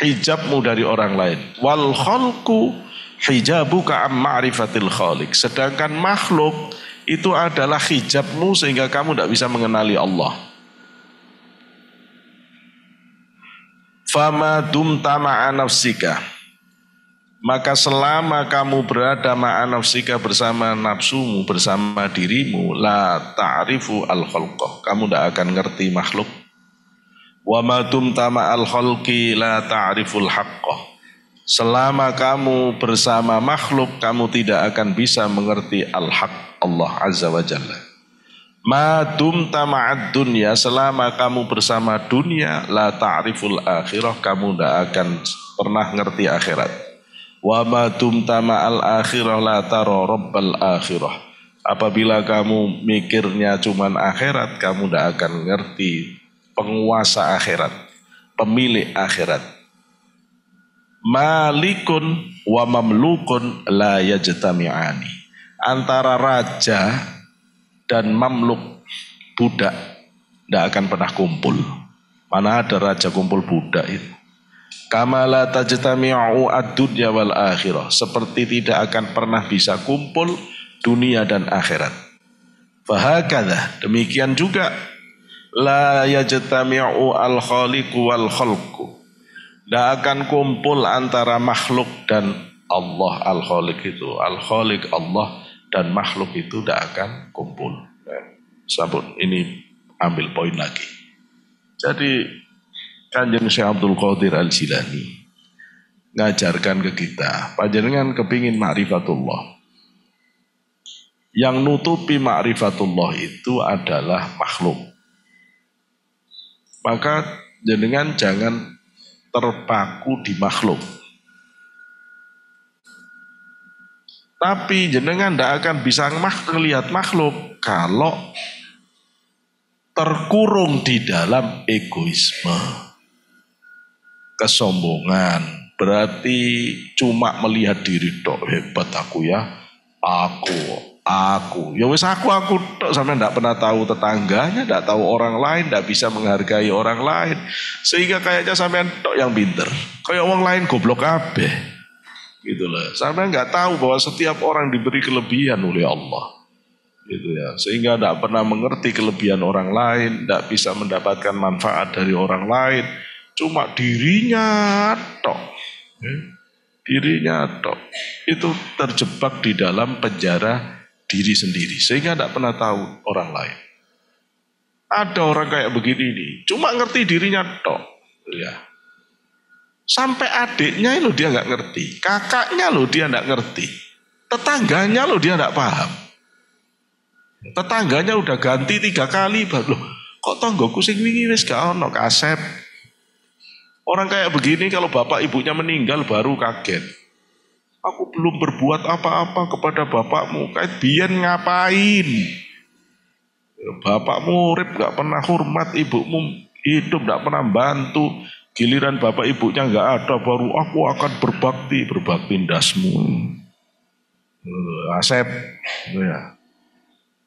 Hijabmu dari orang lain. Wal khalqu hijabuka am ma'rifatil khaliq. Sedangkan makhluk itu adalah hijabmu sehingga kamu tidak bisa mengenali Allah. Fama dumta ma'a nafsika. Maka selama kamu berada ma'a nafsika bersama nafsumu, bersama dirimu, la ta'rifu al-khalqah. Kamu tidak akan ngerti makhluk. Wa ma dumta ma'al khalqi la ta'riful haqqah. Selama kamu bersama makhluk, kamu tidak akan bisa mengerti al-haq Allah Azza wa Jalla. Ma dumta ma'ad dunya, selama kamu bersama dunia, la ta'riful akhirah, kamu tidak akan pernah ngerti akhirat. Wa ma dumta ma'al akhirah la tara rabbal akhirah. Apabila kamu mikirnya cuman akhirat, kamu tidak akan ngerti penguasa akhirat, pemilik akhirat. Malikun wa mamlukun la yajtami'ani. Antara raja dan mamluk, budak, Tidak akan pernah kumpul. Mana ada raja kumpul budak itu. Kama la tajtami'u ad-dunya wal akhirah. Seperti tidak akan pernah bisa kumpul dunia dan akhirat. Fahakadha, demikian juga la yajtami'u al-khaliqu wal khalqu. Tidak akan kumpul antara makhluk dan Allah. Al-khaliq itu, al-khaliq Allah dan makhluk itu tidak akan kumpul. Sabun ini ambil poin lagi. Jadi Kanjeng Syekh Abdul Qadir Al-Jilani ngajarkan ke kita, panjenengan kepingin ma'rifatullah. Yang nutupi ma'rifatullah itu adalah makhluk. Maka jenengan jangan terpaku di makhluk. Tapi jenengan tidak akan bisa melihat makhluk kalau terkurung di dalam egoisme. Kesombongan berarti cuma melihat diri tok, hebat aku ya, aku ya wis aku tok, sampai ndak pernah tahu tetangganya, ndak tahu orang lain, ndak bisa menghargai orang lain, sehingga kayaknya sampean tok yang pinter, kayak orang lain goblok kabeh gitu loh. Sampean nggak tahu bahwa setiap orang diberi kelebihan oleh Allah gitu ya, sehingga ndak pernah mengerti kelebihan orang lain, ndak bisa mendapatkan manfaat dari orang lain. Cuma dirinya tok, dirinya tok. Itu terjebak di dalam penjara diri sendiri, sehingga tidak pernah tahu orang lain. Ada orang kayak begini nih, cuma ngerti dirinya tok, ya. Sampai adiknya loh dia nggak ngerti, kakaknya loh dia nggak ngerti, tetangganya loh dia nggak paham. Tetangganya udah ganti 3 kali, baru loh, kok tanggoku sing wingi wis gak ono kasep. Orang kayak begini kalau bapak ibunya meninggal baru kaget. Aku belum berbuat apa-apa kepada bapakmu. Kayak biyen ngapain? Bapakmu urip gak pernah hormat, ibumu hidup gak pernah bantu. Giliran bapak ibunya gak ada, baru aku akan berbakti ndasmu. Asep. Ya.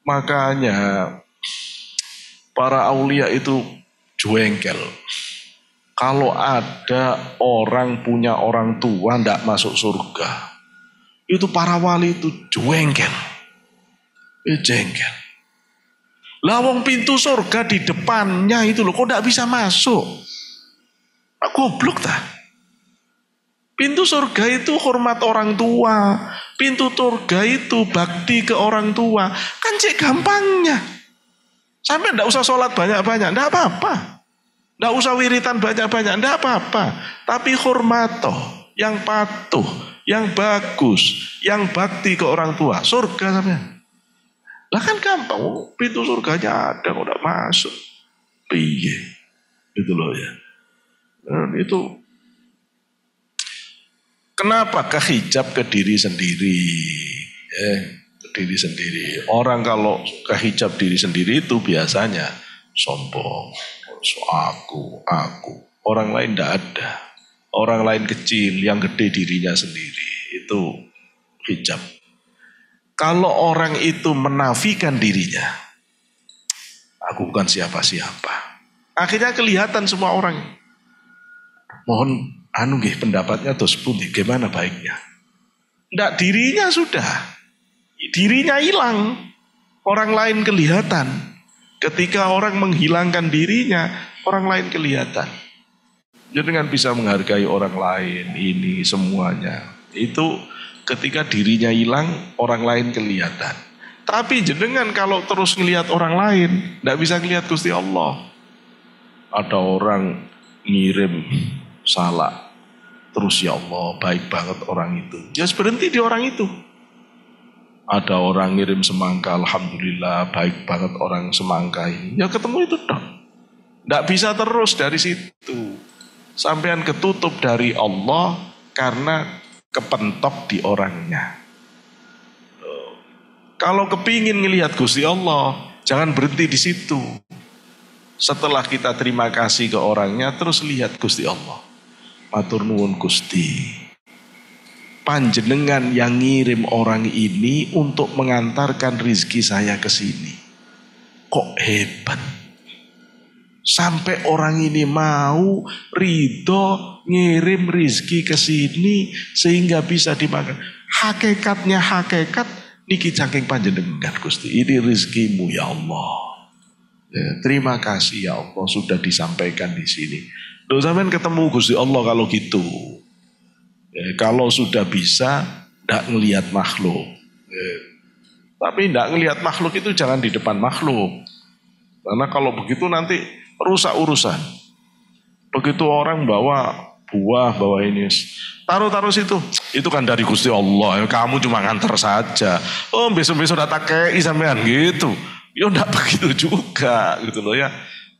Makanya para aulia itu jengkel. Kalau ada orang punya orang tua ndak masuk surga, itu para wali itu jengkel. Jengkel. Lah wong pintu surga di depannya itu loh, kok ndak bisa masuk? Goblok ta? Pintu surga itu hormat orang tua. Pintu surga itu bakti ke orang tua. Kan cek gampangnya. Sampai ndak usah sholat banyak-banyak, ndak apa-apa. Nggak usah wiritan banyak-banyak, enggak apa-apa. Tapi hormato, yang patuh, yang bagus, yang bakti ke orang tua. Surga sampai. Lah kan gampang, pintu surganya ada, kok nggak masuk. Piye? Itu loh ya. Dan itu kenapa kehijab ke diri sendiri? Ke diri sendiri. Orang kalau kehijab diri sendiri itu biasanya sombong. So, aku. Orang lain tidak ada. Orang lain kecil, yang gede dirinya sendiri. Itu hijab. Kalau orang itu menafikan dirinya, aku bukan siapa-siapa. Akhirnya kelihatan semua orang. Mohon pendapatnya terus pun gimana baiknya. Tidak, dirinya sudah. Dirinya hilang. Orang lain kelihatan. Ketika orang menghilangkan dirinya, orang lain kelihatan. Jangan bisa menghargai orang lain, ini semuanya. Itu ketika dirinya hilang, orang lain kelihatan. Tapi jenengan kalau terus ngelihat orang lain, tidak bisa ngelihat Gusti Allah. Ada orang ngirim salah, terus ya Allah baik banget orang itu. Ya berhenti di orang itu. Ada orang ngirim semangka, alhamdulillah baik banget orang semangka ini. Ya ketemu itu dong. Tidak bisa terus dari situ. Sampean ketutup dari Allah karena kepentok di orangnya. Kalau kepingin ngelihat Gusti Allah, jangan berhenti di situ. Setelah kita terima kasih ke orangnya, terus lihat Gusti Allah. Matur nuwun Gusti. Panjenengan yang ngirim orang ini untuk mengantarkan rizki saya ke sini. Kok hebat? Sampai orang ini mau ridho ngirim rizki ke sini sehingga bisa dimakan. Hakikatnya hakikat niki saking panjenengan Gusti. Ini rizkimu ya Allah. Ya, terima kasih ya Allah sudah disampaikan di sini. Loh sampean ketemu Gusti Allah kalau gitu. Ya, kalau sudah bisa ndak ngelihat makhluk. Ya, tapi ndak ngelihat makhluk itu jangan di depan makhluk. Karena kalau begitu nanti rusak urusan. Begitu orang bawa buah, bawa ini, taruh situ. Itu kan dari Gusti Allah. Kamu cuma nganter saja. Oh besok-besok datang kei sampean gitu. Ya enggak begitu juga gitu loh ya.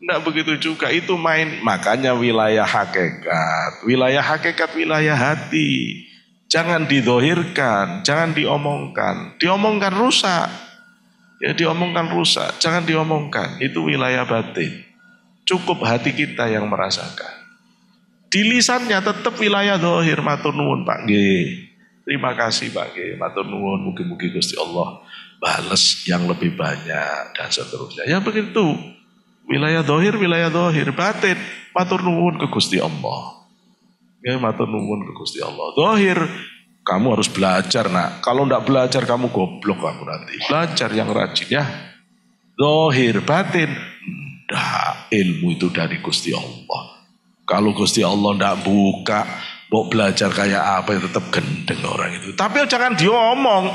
Enggak begitu juga. Itu main. Makanya wilayah hakikat. Wilayah hakikat, wilayah hati. Jangan didohirkan. Jangan diomongkan. Diomongkan rusak. Ya diomongkan rusak. Jangan diomongkan. Itu wilayah batin. Cukup hati kita yang merasakan. Di lisannya tetap wilayah dohir. Matur nuwun Pak G. Terima kasih Pak G. Matur nuwun. Mugi-mugi Gusti Allah bales yang lebih banyak dan seterusnya. Ya begitu. Wilayah dohir. Batin. Matur nuwun ke Gusti Allah. Ya matur nuwun ke Gusti Allah. Dohir. Kamu harus belajar nak. Kalau enggak belajar kamu goblok kamu nanti. Belajar yang rajin ya. Dohir. Batin. Nah, ilmu itu dari Gusti Allah. Kalau Gusti Allah ndak buka, mau belajar kayak apa ya tetap gendeng orang itu. Tapi jangan diomong.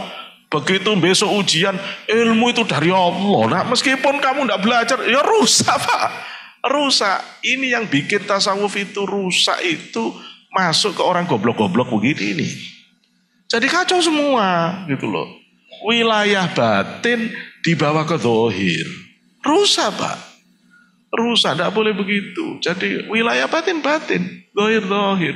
Begitu besok ujian, ilmu itu dari Allah. Nah, meskipun kamu ndak belajar, ya rusak Pak. Rusak. Ini yang bikin tasawuf itu rusak itu masuk ke orang goblok-goblok begini ini. Jadi kacau semua gitu loh. Wilayah batin dibawa ke zahir. Rusak Pak. Rusak, tidak boleh begitu. Jadi wilayah batin, zahir.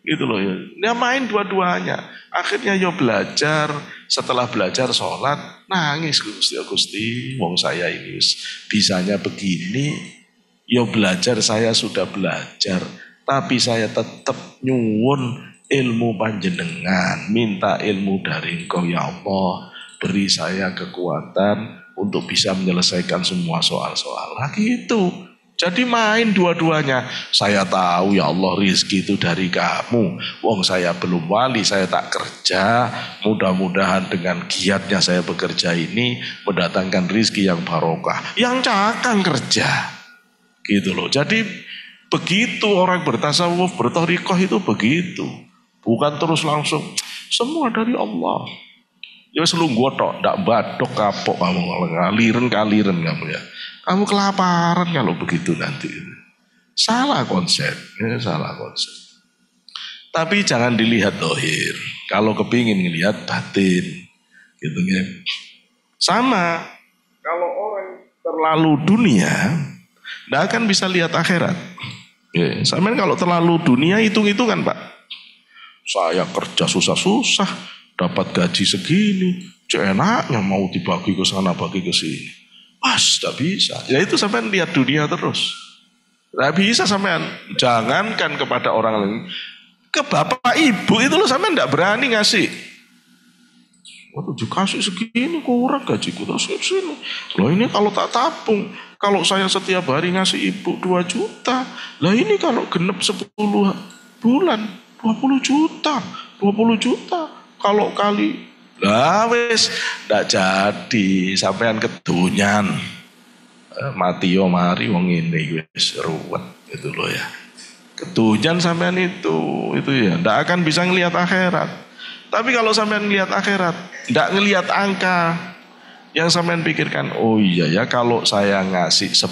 Gitu loh ya. Dia main dua-duanya. Akhirnya yo belajar, setelah belajar sholat, nangis Gusti. Wong saya ini bisanya begini. Yo belajar, saya sudah belajar. Tapi saya tetap nyuwun ilmu panjenengan. Minta ilmu dari Engkau ya Allah. Beri saya kekuatan untuk bisa menyelesaikan semua soal-soal. Nah gitu. Jadi main dua-duanya. Saya tahu ya Allah rizki itu dari kamu. Wong saya belum wali, saya tak kerja. Mudah-mudahan dengan giatnya saya bekerja ini mendatangkan rizki yang barokah. Yang cakang kerja. Gitu loh. Jadi begitu orang bertasawuf, berthariqah itu begitu. Bukan terus langsung semua dari Allah. Ya selungguh tok, ndak badok kapok kamu kaliren kamu ya. Kamu kelaparan kalau begitu nanti. Salah konsep, ya, salah konsep. Tapi jangan dilihat dohir. Kalau kepingin ngelihat batin, gitu ya. Sama, kalau orang terlalu dunia, ndak akan bisa lihat akhirat. Ya, sama kalau terlalu dunia hitung-hitungan Pak. Saya kerja susah-susah. Dapat gaji segini, enaknya mau dibagi ke sana, bagi ke sini. Pas, tidak bisa. Ya itu sampean lihat dunia terus. Tidak bisa sampean. Jangankan kepada orang lain. Ke bapak ibu itu loh sampean tidak berani ngasih. Waduh dikasih segini kurang gajiku terus sini. Loh ini kalau tak tabung. Kalau saya setiap hari ngasih ibu 2 juta. Lah ini kalau genep 10 bulan 20 juta. 20 juta. Kalau kali, lah wis, ndak jadi sampean kedunyan. Mati yo mari wong ngene wis ruwet gitu loh ya. Kedunyan sampean itu ya, ndak akan bisa ngelihat akhirat. Tapi kalau sampean ngelihat akhirat, ndak ngelihat angka yang sampean pikirkan, oh iya ya kalau saya ngasih 10,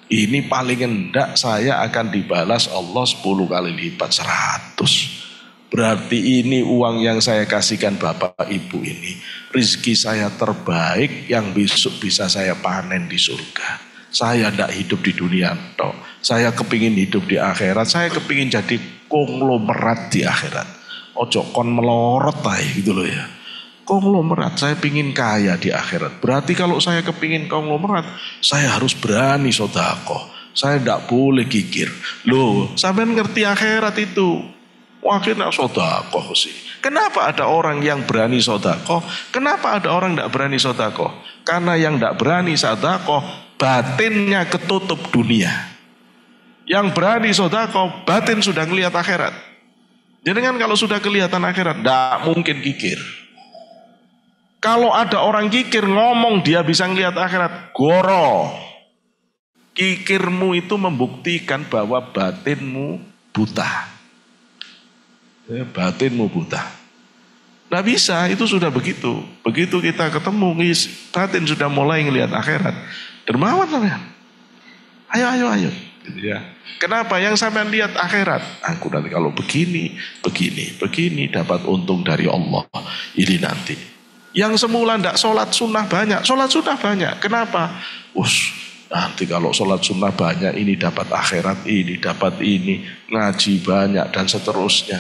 ini paling enggak saya akan dibalas Allah 10 kali lipat 100. Berarti ini uang yang saya kasihkan bapak ibu ini. Rizki saya terbaik yang besok bisa saya panen di surga. Saya tidak hidup di dunia toh. Saya kepingin hidup di akhirat. Saya kepingin jadi konglomerat di akhirat. Ojo kon melorot gitu loh ya. Konglomerat, saya pingin kaya di akhirat. Berarti kalau saya kepingin konglomerat, saya harus berani sodako. Saya tidak boleh gigir. Loh, sampean ngerti akhirat itu. Akhirnya sodakoh sih. Kenapa ada orang yang berani sodakoh? Kenapa ada orang tidak berani sodakoh? Karena yang tidak berani sodakoh batinnya ketutup dunia. Yang berani sedekah, batin sudah ngelihat akhirat. Jadi kan kalau sudah kelihatan akhirat, tidak mungkin kikir. Kalau ada orang kikir ngomong dia bisa ngelihat akhirat, goro. Kikirmu itu membuktikan bahwa batinmu buta. Batinmu buta. Tidak bisa, itu sudah begitu. Begitu kita ketemu, batin sudah mulai ngelihat akhirat. Dermawan sampean. Ayo. Gitu ya. Kenapa? Yang sampean lihat akhirat. Aku nanti kalau begini dapat untung dari Allah. Ini nanti. Yang semula tidak sholat sunnah banyak. Sholat sunnah banyak. Kenapa? Nanti kalau sholat sunnah banyak ini dapat akhirat, ini dapat ini. Ngaji banyak dan seterusnya.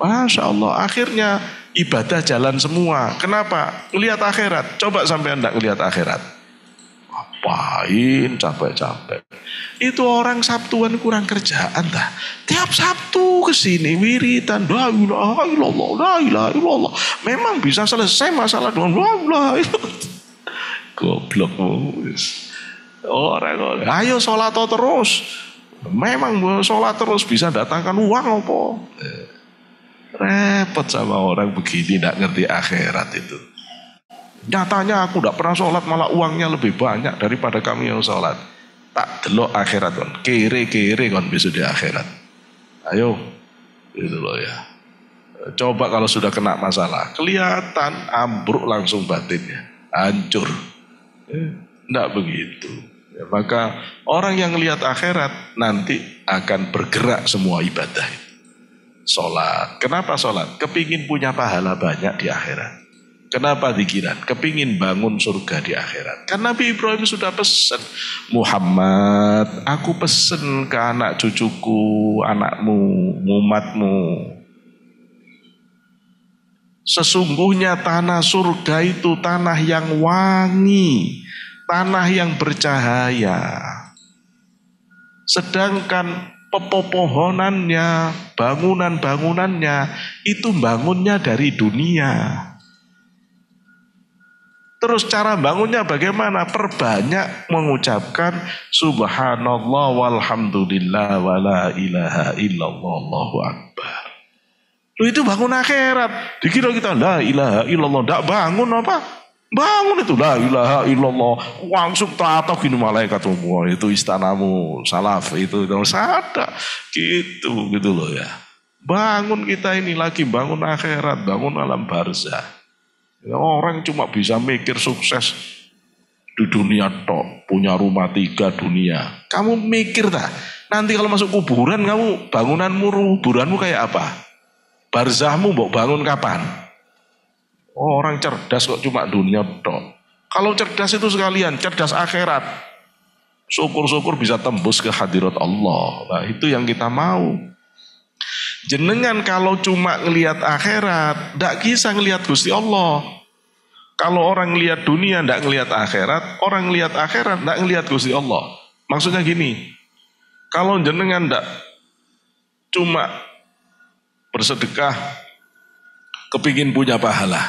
Masya Allah. Akhirnya ibadah jalan semua. Kenapa? Ngelihat akhirat. Coba sampean tidak ngelihat akhirat. Ngapain capek-capek. Itu orang Sabtuan kurang kerjaan dah. Tiap Sabtu kesini wiridan la ilaha illallah. Memang bisa selesai masalah dengan la ilaha illallah. Goblok. Orang ayo sholat terus. Memang sholat terus bisa datangkan uang apa? Repot sama orang begini tidak ngerti akhirat itu. Nyatanya aku tidak pernah sholat, malah uangnya lebih banyak daripada kami yang sholat. Tak delok akhirat kon, kere kon besok di akhirat. Ayo, gitu loh ya. Coba kalau sudah kena masalah, kelihatan ambruk langsung batinnya, hancur. Tidak begitu. Ya, maka orang yang lihat akhirat nanti akan bergerak semua ibadah. Sholat, kenapa sholat? Kepingin punya pahala banyak di akhirat. Kenapa zikiran? Kepingin bangun surga di akhirat. Karena Nabi Ibrahim sudah pesan, Muhammad, aku pesen ke anak cucuku, anakmu, umatmu. Sesungguhnya tanah surga itu tanah yang wangi, tanah yang bercahaya. Sedangkan pepohonannya, bangunan-bangunannya itu bangunnya dari dunia. Terus cara bangunnya bagaimana? Perbanyak mengucapkan subhanallah walhamdulillah wala ilaha illallah Allahu akbar. Itu bangun akhirat. Dikira kita la ilaha illallah, tidak bangun apa? Bangun itu la ilaha illallah. Langsung tato gini malaikat semua. Itu istanamu salaf itu sadar. Gitu loh ya. Bangun kita ini lagi bangun akhirat, bangun alam barzah. Ya, orang cuma bisa mikir sukses di dunia tok, punya rumah 3 dunia. Kamu mikir tak? Nanti kalau masuk kuburan kamu bangunanmu, kuburanmu kayak apa? Barzahmu mau bangun kapan? Oh, orang cerdas kok cuma dunia tok. Kalau cerdas itu sekalian, cerdas akhirat. Syukur-syukur bisa tembus ke hadirat Allah. Nah, itu yang kita mau. Jenengan kalau cuma ngelihat akhirat, ndak bisa ngelihat Gusti Allah. Kalau orang ngelihat dunia ndak ngelihat akhirat, orang ngelihat akhirat ndak ngelihat Gusti Allah. Maksudnya gini, kalau jenengan ndak cuma bersedekah kepingin punya pahala,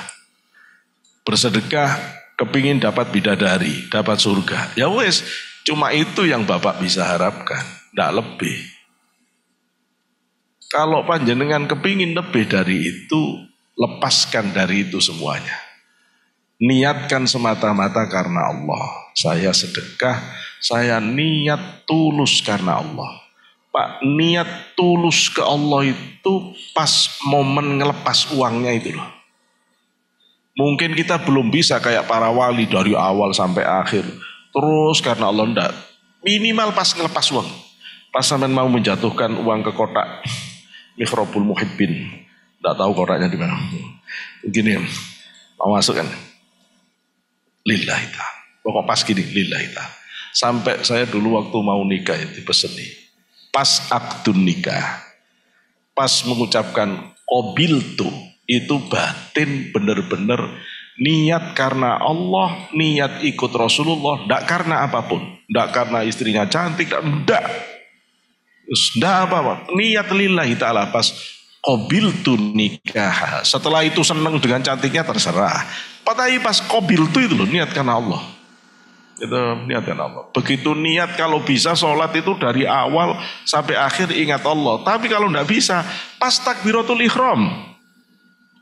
bersedekah kepingin dapat bidadari, dapat surga, ya wes, cuma itu yang Bapak bisa harapkan, ndak lebih. Kalau panjenengan kepingin lebih dari itu, lepaskan dari itu semuanya. Niatkan semata-mata karena Allah. Saya sedekah, saya niat tulus karena Allah. Pak, niat tulus ke Allah itu pas momen ngelepas uangnya itu loh. Mungkin kita belum bisa kayak para wali dari awal sampai akhir. Terus karena Allah enggak. Minimal pas ngelepas uang. Pas sampean mau menjatuhkan uang ke kotak. Mikhrobul muhibbin. Tidak tahu kotaknya di mana. Begini, mau masuk kan? Lillahi ta'ala. Pokok pas gini, lillahi ta'ala. Sampai saya dulu waktu mau nikah itu pesen nih. Pas akdun nikah. Pas mengucapkan qabiltu. Itu batin benar-benar niat karena Allah, niat ikut Rasulullah. Tidak karena apapun. Tidak karena istrinya cantik. Tidak. Tidak apa-apa, niat lillahi ta'ala pas qabiltu nikah. Setelah itu senang dengan cantiknya terserah. Tapi pas qabiltu itu loh niat karena Allah. Itu niatkan Allah. Begitu niat kalau bisa sholat itu dari awal sampai akhir ingat Allah. Tapi kalau tidak bisa, pas takbiratul ihram.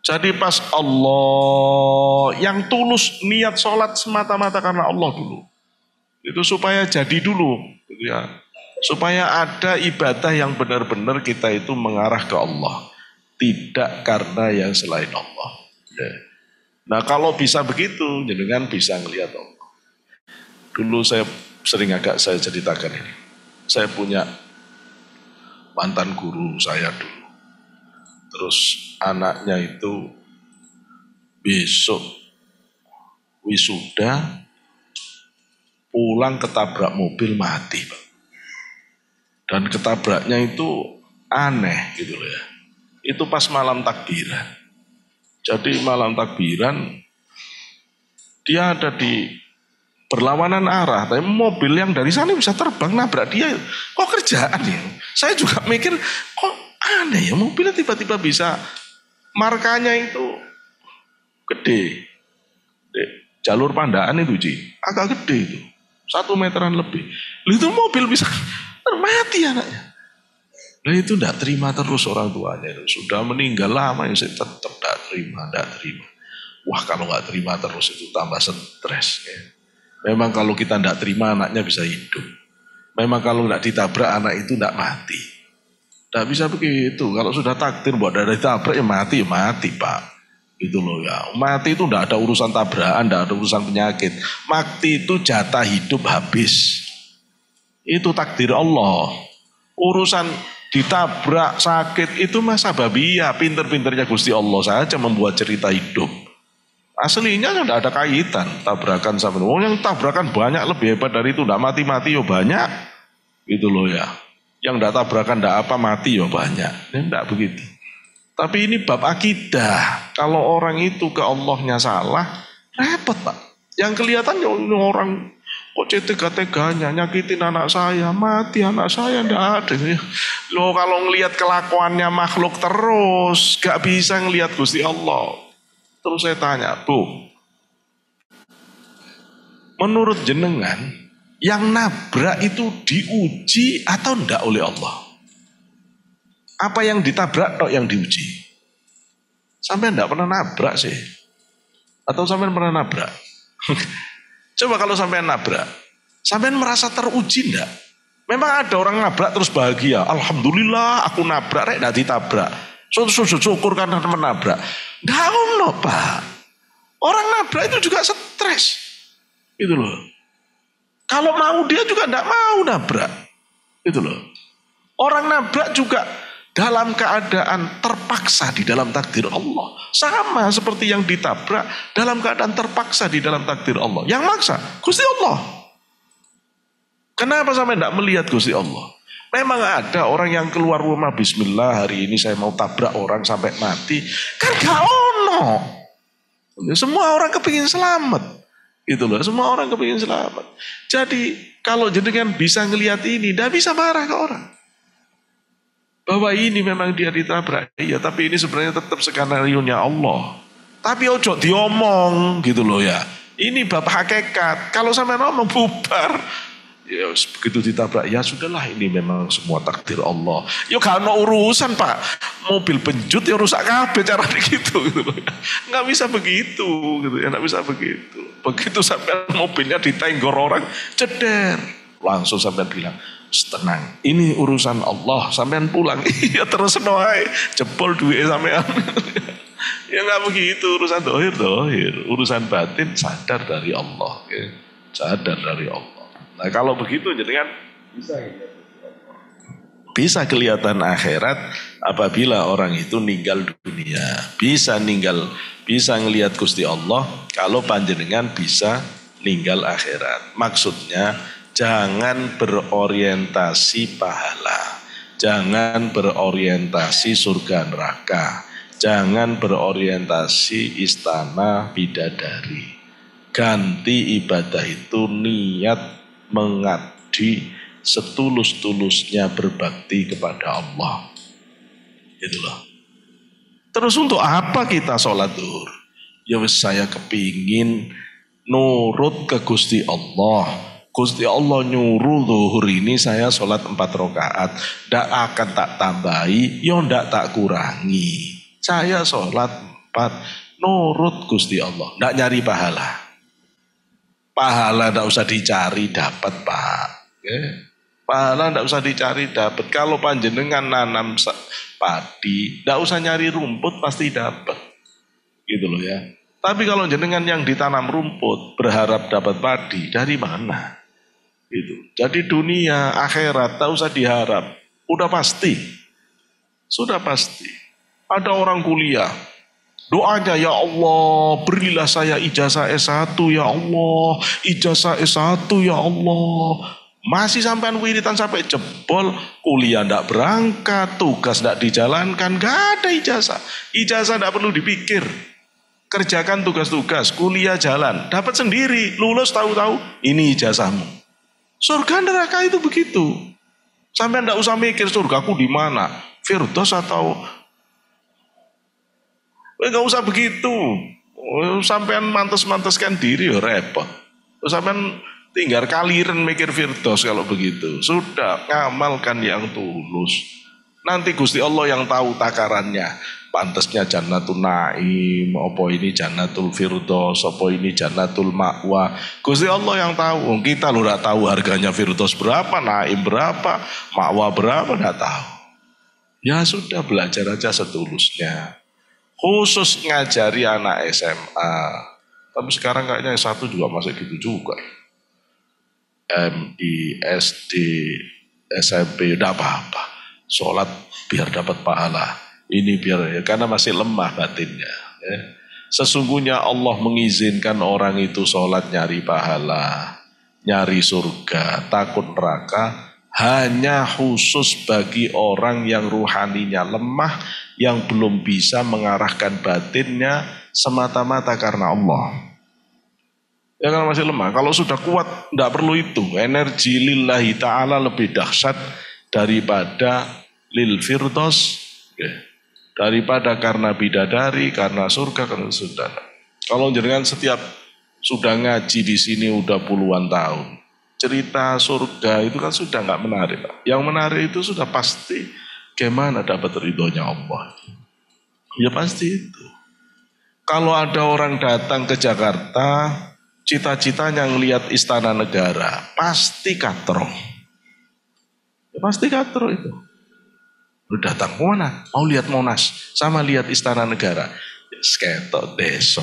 Jadi pas Allah yang tulus niat sholat semata-mata karena Allah dulu. Itu supaya jadi dulu. Gitu ya. Supaya ada ibadah yang benar-benar kita itu mengarah ke Allah. Tidak karena yang selain Allah. Nah kalau bisa begitu, jenengan bisa ngelihat Allah. Dulu saya ceritakan ini. Saya punya mantan guru saya dulu. Terus anaknya itu besok wisuda pulang ketabrak mobil mati, Pak. Dan ketabraknya itu aneh gitu loh ya. Itu pas malam takbiran. Jadi malam takbiran dia ada di berlawanan arah, tapi mobil yang dari sana bisa terbang nabrak dia. Kok kerjaan ya? Saya juga mikir kok aneh ya, mobilnya tiba-tiba bisa markanya itu gede. Jalur Pandaan itu agak gede itu, 1 meteran lebih. Itu mobil bisa mati anaknya. Nah itu tidak terima terus orang tuanya. Sudah meninggal lama ya saya tetap tidak terima. Wah kalau nggak terima terus itu tambah stres. Ya. Memang kalau kita tidak terima anaknya bisa hidup. Memang kalau tidak ditabrak anak itu tidak mati. Tidak bisa begitu. Kalau sudah takdir buat ada ditabrak ya mati Pak. Itu loh ya. Mati itu tidak ada urusan tabrakan, tidak ada urusan penyakit. Mati itu jatah hidup habis. Itu takdir Allah. Urusan ditabrak, sakit itu masa babia. Pinter-pinternya Gusti Allah saja membuat cerita hidup. Aslinya tidak ada kaitan tabrakan sama yang tabrakan banyak lebih hebat dari itu. Tidak mati-mati ya banyak. Itu loh ya. Yang tidak tabrakan tidak apa mati ya banyak. Ini tidak begitu. Tapi ini bab akidah. Kalau orang itu ke Allahnya salah, repot Pak. Yang kelihatan orang kok tega-teganya nyakitin anak saya, mati anak saya, ndak ada. Loh kalau ngelihat kelakuannya makhluk terus, gak bisa ngelihat Gusti Allah. Terus saya tanya, Bu, menurut jenengan, yang nabrak itu diuji atau ndak oleh Allah? Apa yang ditabrak atau yang diuji? Sampai ndak pernah nabrak sih? Atau sampai pernah nabrak? Coba kalau sampean nabrak, sampean merasa teruji enggak? Memang ada orang nabrak terus bahagia. Alhamdulillah aku nabrak, rek enggak ditabrak. Syukur karena menabrak. Enggak ono Pak. Orang nabrak itu juga stres. Itu loh. Kalau mau dia juga enggak mau nabrak. Itu loh. Orang nabrak juga dalam keadaan terpaksa di dalam takdir Allah. Sama seperti yang ditabrak dalam keadaan terpaksa di dalam takdir Allah. Yang maksa Gusti Allah. Kenapa sampai tidak melihat Gusti Allah? Memang ada orang yang keluar rumah bismillah hari ini saya mau tabrak orang sampai mati. Kan gak ono. Semua orang kepingin selamat. Gitu loh, semua orang kepingin selamat. Jadi kalau jenengan bisa ngelihat ini, tidak bisa marah ke orang. Bahwa ini memang dia ditabrak, iya, tapi ini sebenarnya tetap skenario-nya Allah. Tapi ojo diomong gitu loh ya. Ini bab hakikat. Kalau sampai ngomong bubar, ya begitu ditabrak, ya sudahlah ini memang semua takdir Allah. Ya gak ada urusan Pak. Mobil penjut ya rusak kabeh cara begitu gitu loh. Nggak bisa begitu gitu ya, nggak bisa begitu. Begitu sampai mobilnya ditenggor orang, ceder. Langsung sampai bilang, tenang, ini urusan Allah, sampean pulang. Iya terus noai, jebol duit sampean. Ya nggak begitu, urusan dohir, urusan batin sadar dari Allah, ya. Sadar dari Allah. Nah kalau begitu jadi kan bisa kelihatan akhirat apabila orang itu ninggal dunia, bisa ngelihat Gusti Allah kalau panjenengan bisa ninggal akhirat. Maksudnya jangan berorientasi pahala, jangan berorientasi surga neraka, jangan berorientasi istana bidadari. Ganti ibadah itu niat mengabdi setulus-tulusnya berbakti kepada Allah. Itulah. Terus untuk apa kita sholat zuhur? Ya wis saya kepingin nurut ke Gusti Allah. Gusti Allah nyuruh zuhur ini saya sholat 4 rakaat. Ndak akan tak tambahi, yo ndak tak kurangi. Saya sholat 4 nurut Gusti Allah. Ndak nyari pahala. Pahala ndak usah dicari, dapat Pak. Pahala ndak usah dicari, dapat. Kalau panjenengan nanam padi, ndak usah nyari rumput pasti dapat. Gitu loh ya. Tapi kalau jenengan yang ditanam rumput berharap dapat padi, dari mana? Gitu. Jadi dunia, akhirat, tak usah diharap. Udah pasti. Sudah pasti. Ada orang kuliah. Doanya, ya Allah, berilah saya ijazah S1 ya Allah. Ijazah S1 ya Allah. Masih sampai wiritan sampai jebol. Kuliah ndak berangkat, tugas ndak dijalankan. Gak ada ijazah. Ijazah ndak perlu dipikir. Kerjakan tugas-tugas, kuliah jalan. Dapat sendiri, lulus tahu-tahu. Ini ijazahmu. Surga neraka itu begitu. Sampai ndak usah mikir surgaku di mana, Firdaus atau nggak usah begitu. Sampean mantes-manteskan diri ya repot. Sampean tinggal kaliren mikir Firdaus kalau begitu. Sudah ngamalkan yang tulus. Nanti Gusti Allah yang tahu takarannya. Pantasnya Jannatul Naim, apa ini Jannatul Firdaus, apa ini Jannatul Ma'wa. Gusti Allah yang tahu. Kita lu enggak tahu harganya Firdaus berapa, Naim berapa, Ma'wa berapa, enggak tahu. Ya sudah, belajar aja setulusnya. Khusus ngajari anak SMA. Tapi sekarang kayaknya S1 juga masih gitu juga. MI, SD, SMP, enggak apa-apa. Sholat biar dapat pahala. Ini biar ya, karena masih lemah batinnya. Ya. Sesungguhnya Allah mengizinkan orang itu sholat nyari pahala, nyari surga, takut neraka, hanya khusus bagi orang yang ruhaninya lemah, yang belum bisa mengarahkan batinnya semata-mata karena Allah. Ya kan masih lemah. Kalau sudah kuat, tidak perlu itu. Energi lillahi ta'ala lebih dahsyat daripada lil firdaus. Ya. Daripada karena bidadari, karena surga, karena sudah. Kalau jenengan setiap sudah ngaji di sini udah puluhan tahun, cerita surga itu kan sudah nggak menarik. Yang menarik itu sudah pasti gimana dapat ridhonya Allah. Ya pasti itu. Kalau ada orang datang ke Jakarta, cita-citanya ngelihat Istana Negara, pasti katro. Ya pasti katro itu. Udah datang mana? Mau lihat Monas sama lihat Istana Negara. Sketok deso.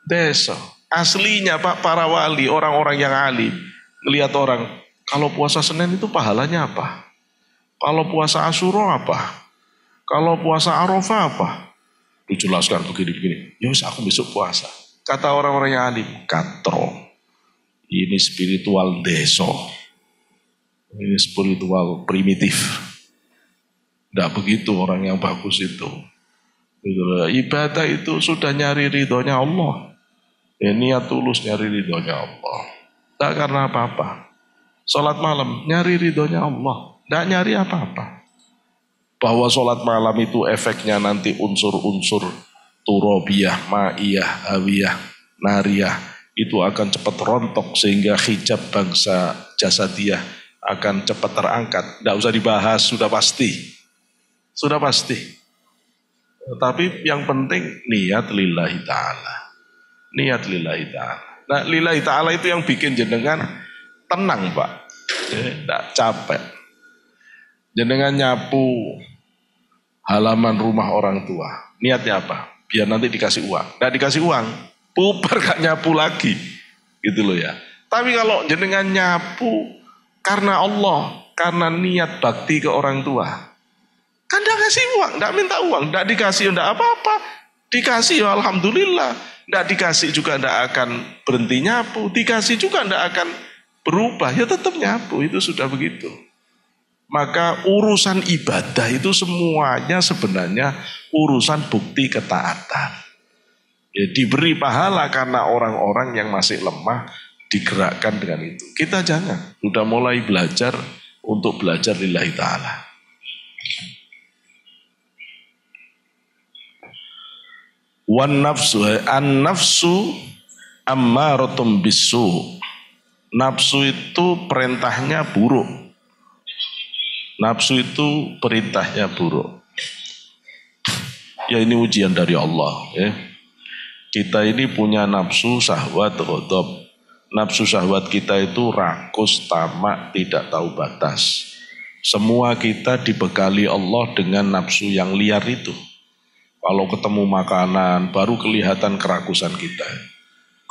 Deso. Aslinya Pak, para wali, orang-orang yang alim, ngelihat orang, kalau puasa Senin itu pahalanya apa? Kalau puasa Asyura apa? Kalau puasa Arafah apa? Dijelaskan begini-begini. Ya wis aku besok puasa. Kata orang-orang yang alim, katro. Ini spiritual deso. Ini spiritual primitif. Tidak begitu orang yang bagus itu. Ibadah itu sudah nyari ridhonya Allah. Ya, niat tulus nyari ridhonya Allah. Tidak karena apa-apa. Sholat malam nyari ridhonya Allah. Tidak nyari apa-apa. Bahwa sholat malam itu efeknya nanti unsur-unsur turobiyah, ma'iyah, hawiyah, nariyah. Itu akan cepat rontok sehingga hijab bangsa jasadiyah akan cepat terangkat. Tidak usah dibahas, sudah pasti. Sudah pasti. Tapi yang penting niat lillahi ta'ala. Niat lillahi ta'ala. Nah lillahi ta'ala itu yang bikin jenengan tenang Pak. Tidak capek. Jenengan nyapu halaman rumah orang tua. Niatnya apa? Biar nanti dikasih uang. Tidak dikasih uang, puber gak nyapu lagi. Gitu loh ya. Tapi kalau jenengan nyapu karena Allah, karena niat bakti ke orang tua, kan tidak kasih uang, tidak minta uang, tidak dikasih, tidak apa-apa. Dikasih ya alhamdulillah. Tidak dikasih juga tidak akan berhenti nyapu. Dikasih juga tidak akan berubah. Ya tetap nyapu, itu sudah begitu. Maka urusan ibadah itu semuanya sebenarnya urusan bukti ketaatan. Ya, diberi pahala karena orang-orang yang masih lemah digerakkan dengan itu. Kita jangan. Sudah mulai belajar untuk belajar lillahi ta'ala. Wan nafsu Ammaratum bisu. Nafsu itu perintahnya buruk. Nafsu itu perintahnya buruk. Ya ini ujian dari Allah ya. Kita ini punya nafsu syahwat ghadab. Nafsu syahwat kita itu rakus, tamak, tidak tahu batas. Semua kita dibekali Allah dengan nafsu yang liar itu. Kalau ketemu makanan baru kelihatan kerakusan kita.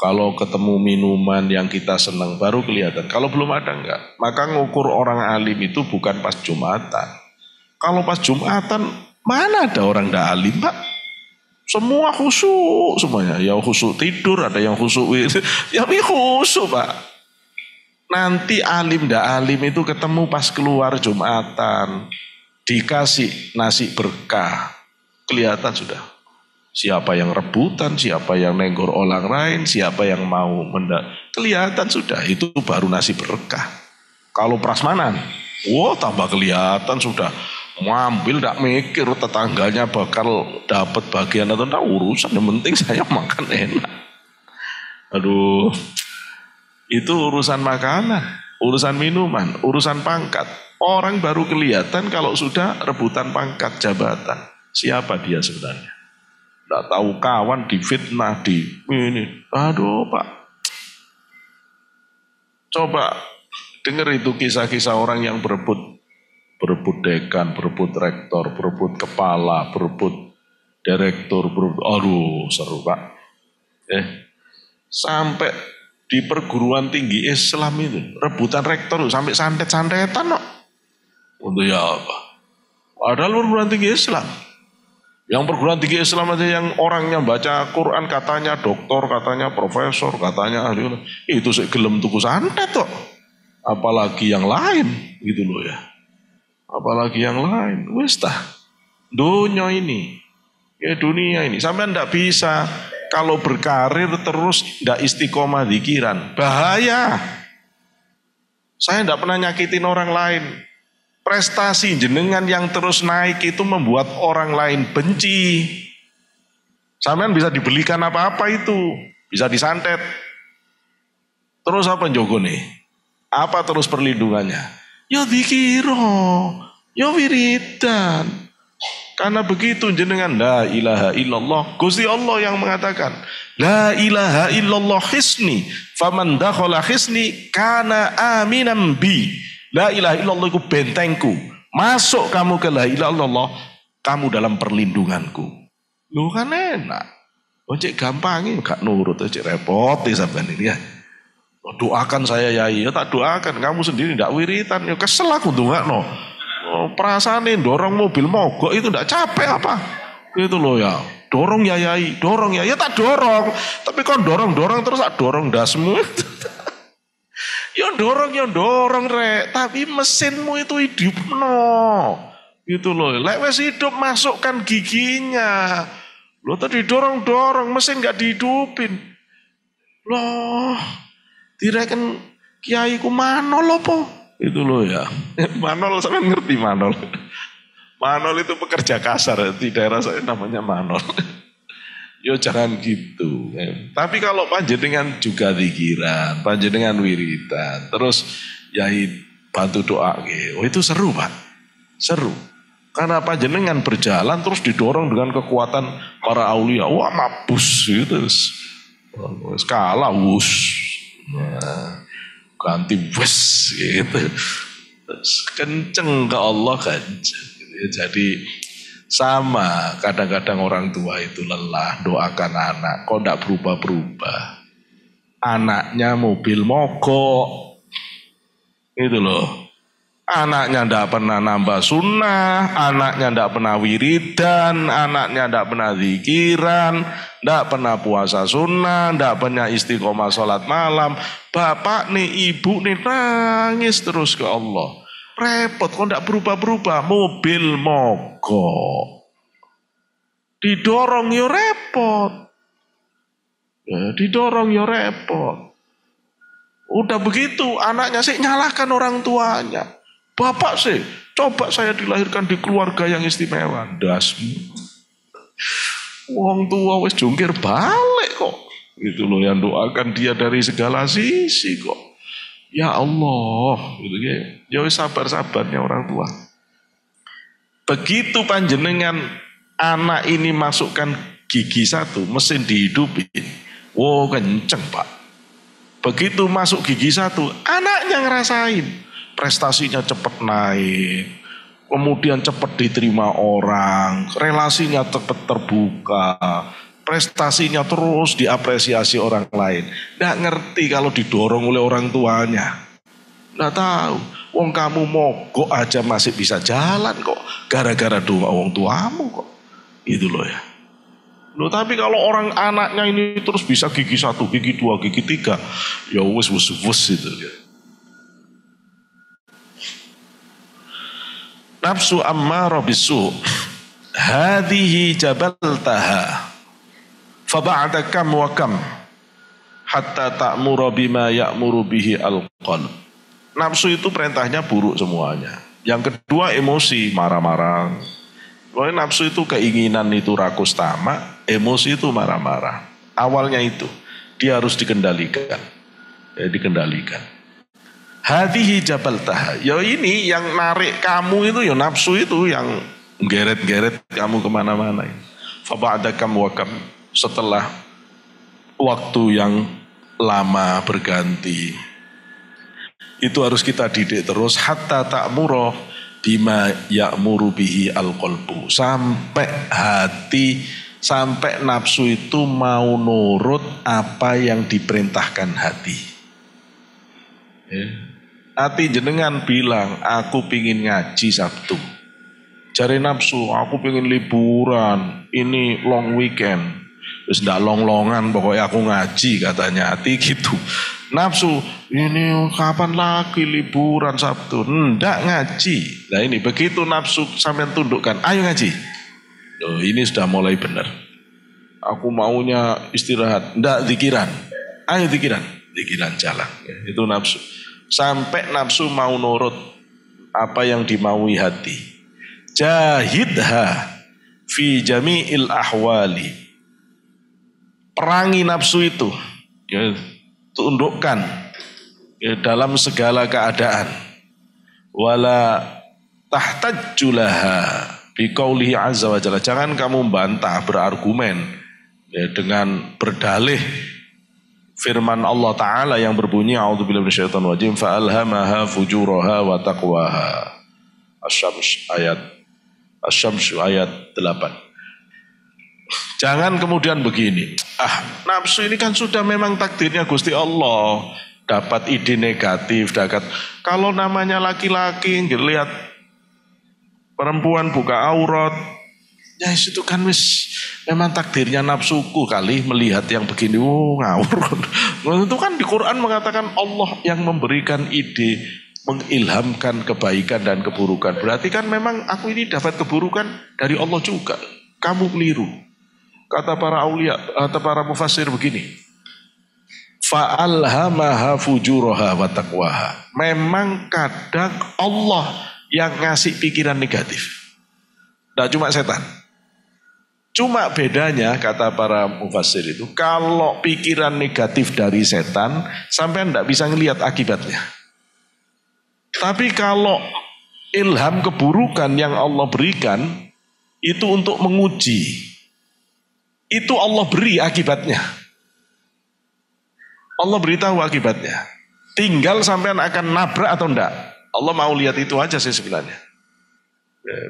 Kalau ketemu minuman yang kita senang baru kelihatan. Kalau belum ada enggak. Maka ngukur orang alim itu bukan pas Jumatan. Kalau pas Jumatan mana ada orang ndak alim, Pak? Semua khusyuk semuanya. Yang khusyuk tidur, ada yang khusyuk. Ya khusyuk, Pak. Nanti alim ndak alim itu ketemu pas keluar Jumatan. Dikasih nasi berkah. Kelihatan sudah. Siapa yang rebutan, siapa yang nenggor orang lain, siapa yang mau kelihatan sudah, itu baru nasi berkah. Kalau prasmanan, wah tambah kelihatan sudah. Ngambil tidak mikir tetangganya bakal dapat bagian atau tidak, urusan yang penting saya makan enak. Aduh, itu urusan makanan, urusan minuman, urusan pangkat. Orang baru kelihatan kalau sudah rebutan pangkat jabatan. Siapa dia sebenarnya? Tidak tahu kawan difitnah di ini. Aduh Pak. Coba dengar itu kisah-kisah orang yang berebut dekan, berebut rektor, berebut kepala, berebut direktur, berebut. Aduh seru Pak. Sampai di perguruan tinggi Islam itu rebutan rektor sampai santet-santetan kok. Untuk ya apa? Padahal perguruan tinggi Islam. Yang perguruan tinggi Islam aja yang orangnya baca Quran katanya doktor, katanya profesor, katanya ahli. Itu gelem tuku santet kok. Apalagi yang lain gitu loh ya. Apalagi yang lain. Wis tah. Dunia ini. Ya dunia ini. Sampai ndak bisa kalau berkarir terus ndak istiqomah dzikiran. Bahaya. Saya ndak pernah nyakitin orang lain. Prestasi jenengan yang terus naik itu membuat orang lain benci. Sampean bisa dibelikan apa-apa itu. Bisa disantet. Terus apa jogo nih? Apa terus perlindungannya? Ya dzikiro, ya wiridan. Karena begitu jenengan la ilaha illallah. Gusti Allah yang mengatakan la ilaha illallah hisni. Faman dakhala hisni kana aminan bi. La ilaha illallah itu bentengku. Masuk kamu ke la ilaha illallah, kamu dalam perlindunganku. Lu kan enak. Cek gampangin, gak nurut, cek repot sampean ini ya. Doakan saya yai, ya tak doakan. Kamu sendiri ndak wiritan, ya kesel aku ndongakno. Perasaane dorong mobil mogok itu ndak capek apa? Gitu loh ya. Dorong ya yai, dorong ya tak dorong. Tapi kon dorong terus tak dorong dasmu. Ya dorong rek, tapi mesinmu itu hidup no. Gitu loh, lek wes hidup masukkan giginya. Lo tadi dorong mesin gak dihidupin. Loh, direken kiaiku manol apa? Itu loh ya. Manol, saya ngerti manol. Manol itu pekerja kasar, di daerah saya namanya manol. Yo jangan gitu. Tapi kalau panjenengan juga zikiran, panjenengan wiridan, terus yai bantu doa, oh itu seru Pak, seru. Karena panjenengan berjalan terus didorong dengan kekuatan para aulia, wah mabus gitu, skala wus, nah, ganti wes gitu, terus kenceng ke Allah kenceng. Jadi sama, kadang-kadang orang tua itu lelah doakan anak, kok enggak berubah-berubah. Anaknya mobil mogok, itu loh. Anaknya enggak pernah nambah sunnah, anaknya enggak pernah wiridan, anaknya enggak pernah zikiran, enggak pernah puasa sunnah, enggak pernah istiqomah sholat malam. Bapak nih, ibu nih nangis terus ke Allah. Repot, kok enggak berubah-berubah, mobil mogok. Didorong ya repot. Ya, didorong ya repot. Udah begitu, anaknya sih nyalahkan orang tuanya. Bapak sih, coba saya dilahirkan di keluarga yang istimewa. Dasmu. Wong tua wis jungkir balik kok. Itu loh yang doakan dia dari segala sisi kok. Ya Allah, gitu ya. Ya sabar-sabarnya orang tua. Begitu panjenengan anak ini masukkan gigi satu, mesin dihidupin. Wow, kenceng Pak. Begitu masuk gigi satu, anaknya ngerasain. Prestasinya cepat naik. Kemudian cepat diterima orang. Relasinya cepat terbuka. Prestasinya terus diapresiasi orang lain. Nggak ngerti kalau didorong oleh orang tuanya. Nggak tahu. Wong kamu mogok aja masih bisa jalan kok. Gara-gara doa wong tuamu kok. Itu loh ya. Loh, tapi kalau orang anaknya ini terus bisa gigi 1, gigi 2, gigi 3. Ya wus itu ya. Nafsu ammarah bisu. Hadhihi jabaltaha. Faba'da kam wa kam hatta ta'muru bima ya'muru bihi al-qalb. Nafsu itu perintahnya buruk semuanya. Yang kedua emosi, marah-marah. Kalau nafsu itu keinginan itu rakus tamak, emosi itu marah-marah. Awalnya itu dia harus dikendalikan. Dikendalikan. Hadhihi jabaltaha. Ya ini yang narik kamu itu ya nafsu itu yang geret-geret kamu kemana-mana. Faba'da kam wa kam. Setelah waktu yang lama berganti, itu harus kita didik terus hatta ta'muru bima ya'muru bihi al-qalbu, sampai hati, sampai nafsu itu mau nurut apa yang diperintahkan hati. Hati jenengan bilang aku pingin ngaji Sabtu, cari nafsu aku pingin liburan, ini long weekend. Terus ndak long-longan pokoknya aku ngaji katanya hati gitu. Nafsu ini kapan lagi liburan Sabtu, ndak ngaji. Nah ini begitu nafsu sampai tundukkan, ayo ngaji. Loh, ini sudah mulai benar. Aku maunya istirahat, ndak zikiran. Ayo zikiran jalan. Ya, itu nafsu. Sampai nafsu mau nurut apa yang dimaui hati. Jahidha fi jami'il ahwali. Perangi nafsu itu, ya, tundukkan ya, dalam segala keadaan. Wala tahtajjulaha biqaulihi azza wa jalla. Jangan kamu bantah, berargumen ya, dengan berdalih firman Allah Ta'ala yang berbunyi a'udzubillahi minasyaitonir rajim fa'alhamaha fujuraha wa taqwaha. Asy-Syams ayat 8. Jangan kemudian begini, nafsu ini kan sudah memang takdirnya Gusti Allah. Dapat ide negatif, kalau namanya laki-laki ngelihat perempuan buka aurat, ya itu kan memang takdirnya nafsuku kali melihat yang begini, ngawur. Itu kan di Quran mengatakan Allah yang memberikan ide, mengilhamkan kebaikan dan keburukan. Berarti kan memang aku ini dapat keburukan dari Allah juga. Kamu keliru. Kata para aulia, kata para mufassir begini. Fa'alhamaha fujuraha wa taqwaha. Memang kadang Allah yang ngasih pikiran negatif. Tidak cuma setan. Cuma bedanya kata para mufassir itu, kalau pikiran negatif dari setan, sampai tidak bisa ngelihat akibatnya. Tapi kalau ilham keburukan yang Allah berikan, itu untuk menguji. Itu Allah beri akibatnya. Allah beritahu akibatnya. Tinggal sampean akan nabrak atau enggak. Allah mau lihat itu aja sih sebenarnya.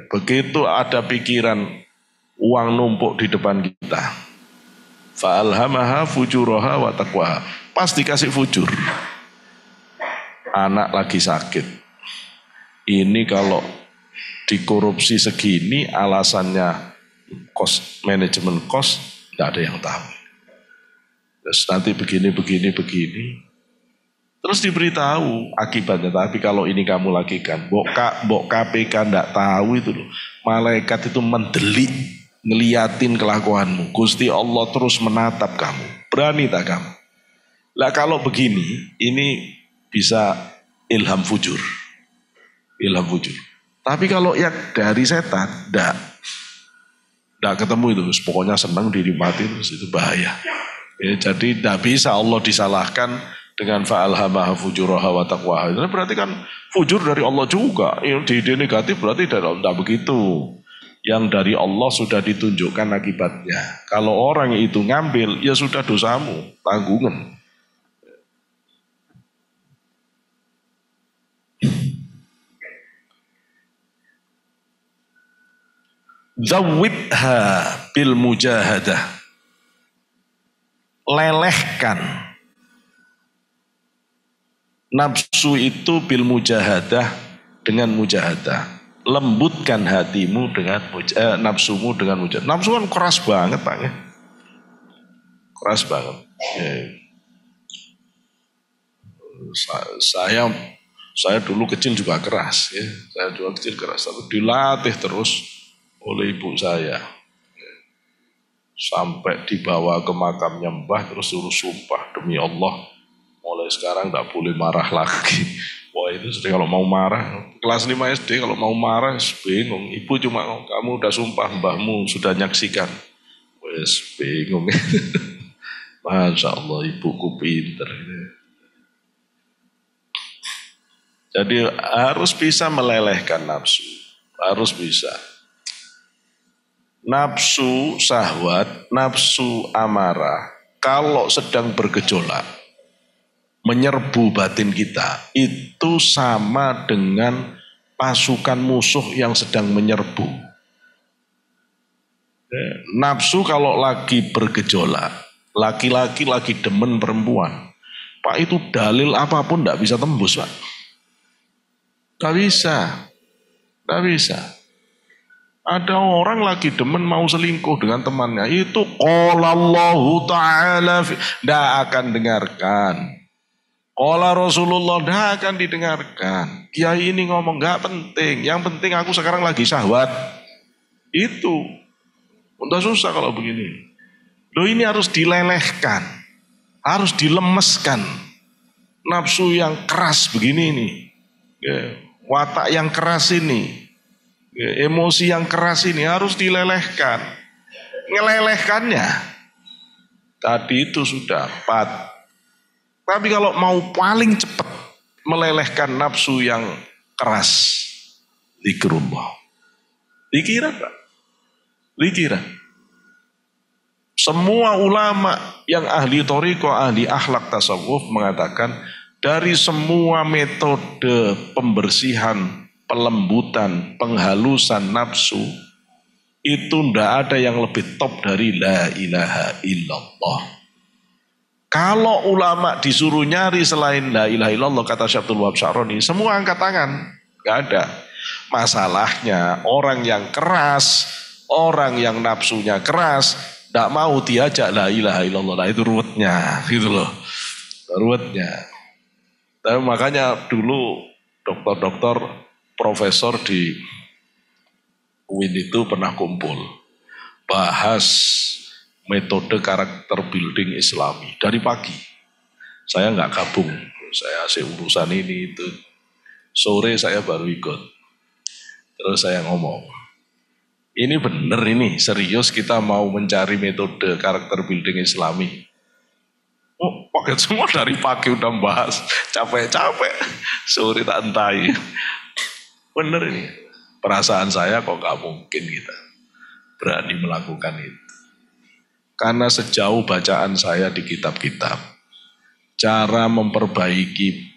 Begitu ada pikiran uang numpuk di depan kita. Fa'alhamaha fujuraha wa taqwaha. Pas dikasih fujur. Anak lagi sakit. Ini kalau dikorupsi segini alasannya manajemen kos, tidak ada yang tahu. Terus nanti begini. Terus diberitahu akibatnya. Tapi kalau ini kamu lakukan, bok KPK tidak tahu itu loh. Malaikat itu mendelik, ngeliatin kelakuanmu. Gusti Allah terus menatap kamu. Berani tak kamu? Lah kalau begini, ini bisa ilham fujur. Ilham fujur. Tapi kalau yang dari setan, tidak ketemu itu, pokoknya senang dinikmati terus itu bahaya. Ya, jadi tidak bisa Allah disalahkan dengan fa'alhamaha fujuraha wa taqwaha. Itu berarti kan fujur dari Allah juga. Yang ide negatif berarti tidak begitu. Yang dari Allah sudah ditunjukkan akibatnya. Kalau orang itu ngambil, ya sudah dosamu, tanggungan. Zawwibha bil mujahadah. Lelehkan nafsu itu bil mujahadah dengan mujahadah. Lembutkan hatimu dengan nafsumu dengan mujahadah. Nafsu kan keras banget Pak ya. Keras banget. Ya. Saya dulu kecil juga keras ya. Saya dulu kecil keras tapi dilatih terus oleh ibu saya. Sampai dibawa ke makamnya Mbah terus suruh sumpah demi Allah mulai sekarang tidak boleh marah lagi. Wah itu sudah kalau mau marah kelas 5 SD kalau mau marah bingung. Ibu cuma kamu udah sumpah mbahmu sudah nyaksikan. Wes bingung. Masya Allah ibuku pinter. Jadi harus bisa melelehkan nafsu. Harus bisa. Nafsu syahwat, nafsu amarah, kalau sedang bergejolak, menyerbu batin kita, itu sama dengan pasukan musuh yang sedang menyerbu. Nafsu kalau lagi bergejolak, laki-laki lagi demen perempuan, Pak itu dalil apapun tidak bisa tembus Pak. Tidak bisa, tidak bisa. Ada orang lagi demen mau selingkuh dengan temannya. Itu qala Allahu Ta'ala. Tidak akan dengarkan. Qala Rasulullah tidak akan didengarkan. Kiai ini ngomong gak penting. Yang penting aku sekarang lagi syahwat. Itu. Udah susah kalau begini. Loh ini harus dilelehkan. Harus dilemeskan. Nafsu yang keras begini ini. Watak yang keras ini. Emosi yang keras ini harus dilelehkan. Ngelelehkannya tadi itu sudah 4. Tapi kalau mau paling cepat melelehkan nafsu yang keras, zikrullah. Zikiran Pak. Zikiran. Semua ulama yang ahli thariqah, ahli akhlak tasawuf mengatakan dari semua metode pembersihan, pelembutan, penghalusan nafsu itu ndak ada yang lebih top dari la ilaha illallah. Kalau ulama disuruh nyari selain la ilaha illallah kata Syekh Abdul Wahab Sya'rani, semua angkat tangan, nggak ada. Masalahnya orang yang keras, orang yang nafsunya keras, ndak mau diajak la ilaha illallah. Nah itu ruwetnya, gitu loh, ruwetnya. Tapi makanya dulu dokter-dokter profesor di UIN itu pernah kumpul bahas metode karakter building Islami dari pagi. Saya nggak gabung, saya asik urusan ini itu. Sore saya baru ikut. Terus saya ngomong, ini bener ini serius kita mau mencari metode karakter building Islami. Oh, paket semua dari pagi udah bahas, capek-capek. Sore tak entai. Bener ini, perasaan saya kok gak mungkin kita berani melakukan itu. Karena sejauh bacaan saya di kitab-kitab, cara memperbaiki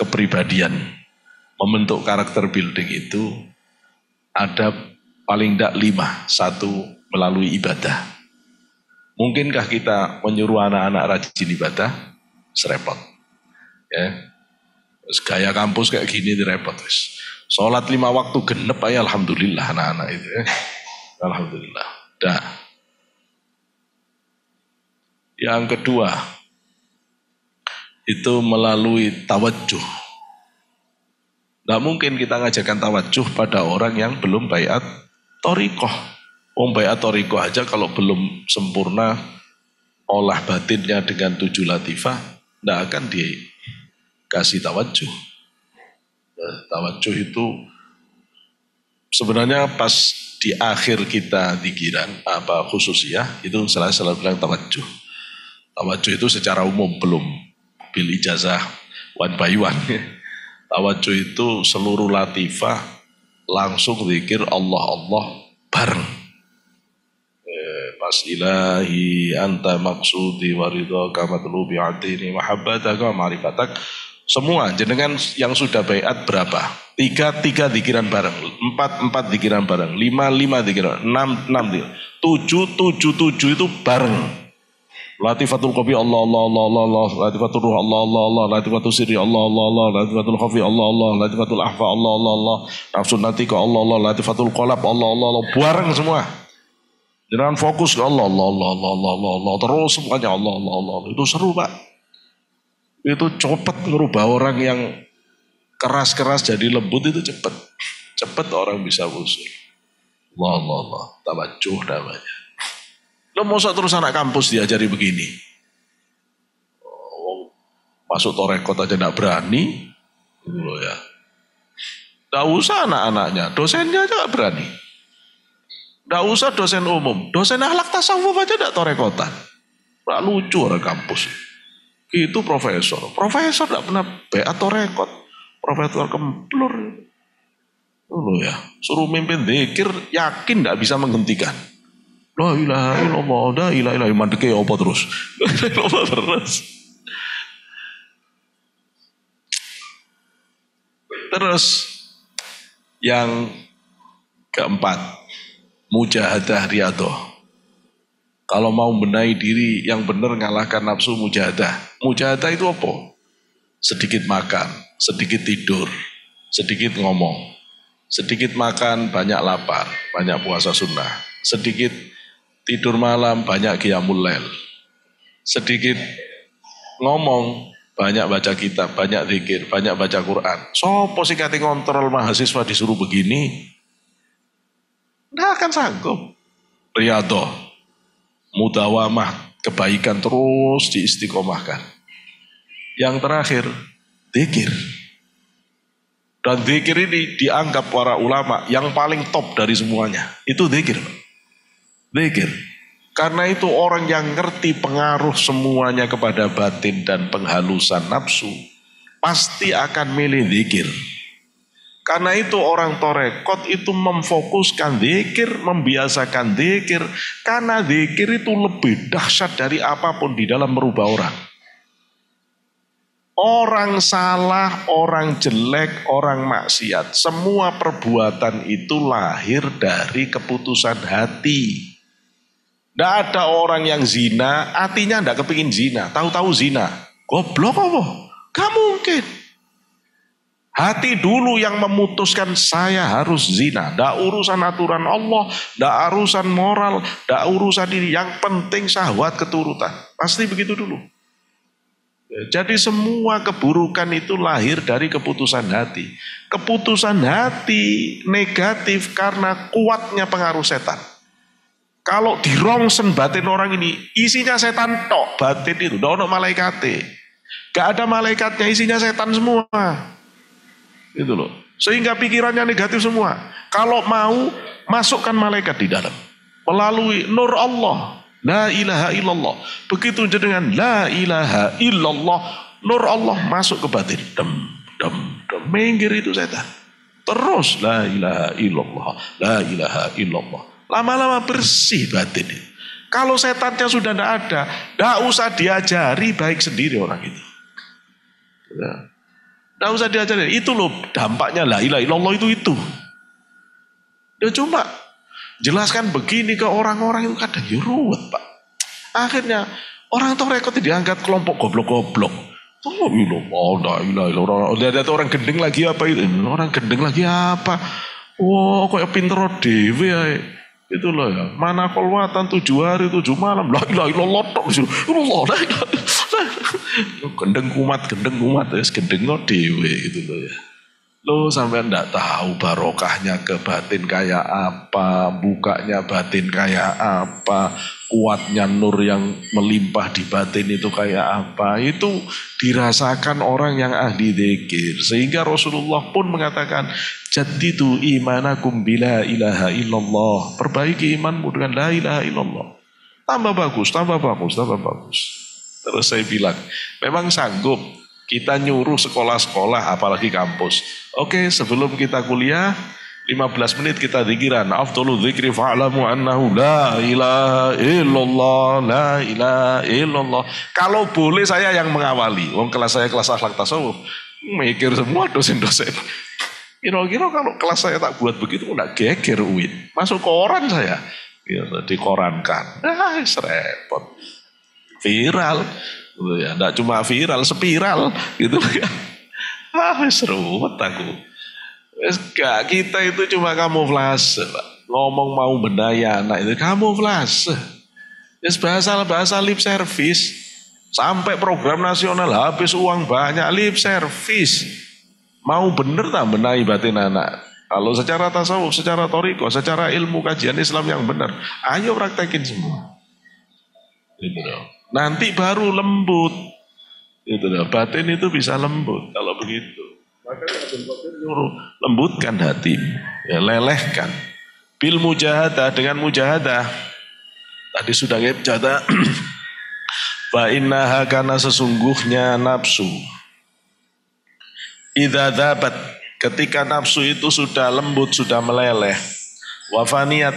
kepribadian, membentuk karakter building itu ada paling tidak 5. 1 melalui ibadah. Mungkinkah kita menyuruh anak-anak rajin ibadah? Serepot. Ya. Gaya kampus kayak gini direpot. Sholat 5 waktu genep aja alhamdulillah anak-anak itu. Ya. Alhamdulillah. Dah. Yang kedua, itu melalui tawajuh. Tidak mungkin kita ngajarkan tawajuh pada orang yang belum baiat thariqah. Baiat thariqah aja kalau belum sempurna olah batinnya dengan 7 latifah, tidak akan dikasih tawajuh. Nah, tawajuh itu sebenarnya pas di akhir kita dikiran apa khususiyah itu selalu bilang tawajuh. Tawajuh itu secara umum, belum bil ijazah one by one. Tawajuh itu seluruh latifah langsung zikir Allah Allah bareng. Pas ilahi anta maksudi waridhaka matlubi atini mahabbataka ma'rifatak. Semua jenengan yang sudah baiat berapa? 3 zikiran bareng, 4 zikiran bareng, 5 zikiran, 6 7 itu bareng. Latifatul Qabi Allah Allah Allah Allah Allah, Latifatul Ruh Allah Allah Allah, Latifatul Sirri Allah Allah Allah, Latifatul Khafi Allah Allah, Latifatul Ahfa Allah Allah Allah, Nafsun Natika Allah Allah, Latifatul Qalab Allah Allah Allah, bareng semua. Jangan fokus ke Allah Allah Allah Allah Allah Allah, Allah. Terus semuanya Allah Allah Allah. Itu seru Pak. Itu cepat merubah orang yang keras-keras jadi lembut, itu cepat. Cepat orang bisa usul. Allah Allah Allah, tawajuh namanya. Lo masa terus anak kampus diajari begini? Masuk torekot aja gak berani. Gitu loh ya. Gak usah anak-anaknya, dosennya aja gak berani. Gak usah dosen umum, dosen akhlak tasawuf aja gak torekotan. Gak lucu orang kampus. Itu profesor gak pernah beat torekot. Profesor kemplur. Loh ya, suruh mimpin zikir yakin gak bisa menghentikan. La ilaha illallah, la ilaha illallah, mandeke apa terus? La ilaha illallah terus. Terus yang keempat, mujahadah riyadhah. Kalau mau benahi diri yang benar, ngalahkan nafsu, mujahadah. Mujahadah itu apa? Sedikit makan, sedikit tidur, sedikit ngomong. Sedikit makan, banyak lapar, banyak puasa sunnah. Sedikit tidur malam, banyak qiyamul lail. Sedikit ngomong, banyak baca kitab, banyak zikir, banyak baca Quran. Sopo sing kate ngontrol mahasiswa disuruh begini? Nggak akan sanggup. Riyadhah, mudawamah, kebaikan terus diistiqomahkan. Yang terakhir, zikir. Dan zikir ini dianggap para ulama yang paling top dari semuanya. Itu zikir. Zikir. Karena itu orang yang ngerti pengaruh semuanya kepada batin dan penghalusan nafsu, pasti akan milih zikir. Karena itu orang torekot itu memfokuskan zikir, membiasakan zikir. Karena zikir itu lebih dahsyat dari apapun di dalam merubah orang. Orang salah, orang jelek, orang maksiat, semua perbuatan itu lahir dari keputusan hati. Tidak ada orang yang zina, hatinya tidak kepingin zina, tahu-tahu zina. Goblok apa? Gak mungkin. Hati dulu yang memutuskan saya harus zina. Tidak urusan aturan Allah, tidak urusan moral, tidak urusan ini. Yang penting syahwat keturutan. Pasti begitu dulu. Jadi semua keburukan itu lahir dari keputusan hati. Keputusan hati negatif karena kuatnya pengaruh setan. Kalau dirongsen batin orang ini, isinya setan tok batin itu, tidak ada malaikatnya. Gak ada malaikatnya, isinya setan semua. Gitu loh. Sehingga pikirannya negatif semua. Kalau mau, masukkan malaikat di dalam. Melalui nur Allah. La ilaha illallah. Begitu dengan la ilaha illallah, nur Allah masuk ke batin. Minggir itu setan. Terus la ilaha illallah, la ilaha illallah. Lama-lama bersih batin. Kalau setannya sudah tidak ada, tidak usah diajari, baik sendiri orang itu. Tidak usah diajari. Itu loh dampaknya la ilaha illallah itu. Dia cuma jelaskan begini ke orang-orang itu kadang ya ruwet Pak. Akhirnya orang torekot diangkat kelompok goblok-goblok. Oh la ilaha illallah. Lihat orang gendeng lagi apa itu? Orang gendeng lagi apa? Wah, kok pinter dewe ya. Itu loh ya. Mana kolwatan 7 hari 7 malam. La ilaha illallah tok. Allah. Gendeng kumat ya, gendeng dewe gitu loh ya. Lo sampai ndak tahu barokahnya ke batin kayak apa, bukanya batin kayak apa, kuatnya nur yang melimpah di batin itu kayak apa. Itu dirasakan orang yang ahli dzikir. Sehingga Rasulullah pun mengatakan, jaddidu imanakum bila ilaha illallah. Perbaiki imanmu dengan la ilaha illallah. Tambah bagus. Terus saya bilang, memang sanggup kita nyuruh sekolah-sekolah apalagi kampus. Oke, sebelum kita kuliah 15 menit kita zikiran. Afdhalu dzikri fa'lamu annahu la ilaha illallah, la ilaha illallah. Kalau boleh saya yang mengawali. Wong kelas saya kelas akhlak tasawuf. Mikir semua dosen-dosen. Kira-kira kalau kelas saya tak buat begitu enggak geger UIN. Masuk koran saya. Ya, dikorankan. Repot. Viral. Ya, enggak cuma viral, spiral gitu ya. Seru banget aku. Enggak, kita itu cuma kamuflase, Pak. Ngomong mau bendaya anak itu kamuflase. Bahasa lip service. Sampai program nasional habis uang banyak lip service. Mau bener tak benahi batin anak? Kalau secara tasawuf, secara toriko, secara ilmu kajian Islam yang benar, ayo praktekin semua. Gitu loh. Nanti baru lembut. Gitu loh. Batin itu bisa lembut kalau begitu. Makanya Abdul Qadir nyuruh lembutkan hati, ya, lelehkan. Bil mujahadah, dengan mujahadah. Tadi sudah ngebjada. Fa innaha, karena sesungguhnya nafsu. Idza dzabat, ketika nafsu itu sudah lembut, sudah meleleh, wafaniyat,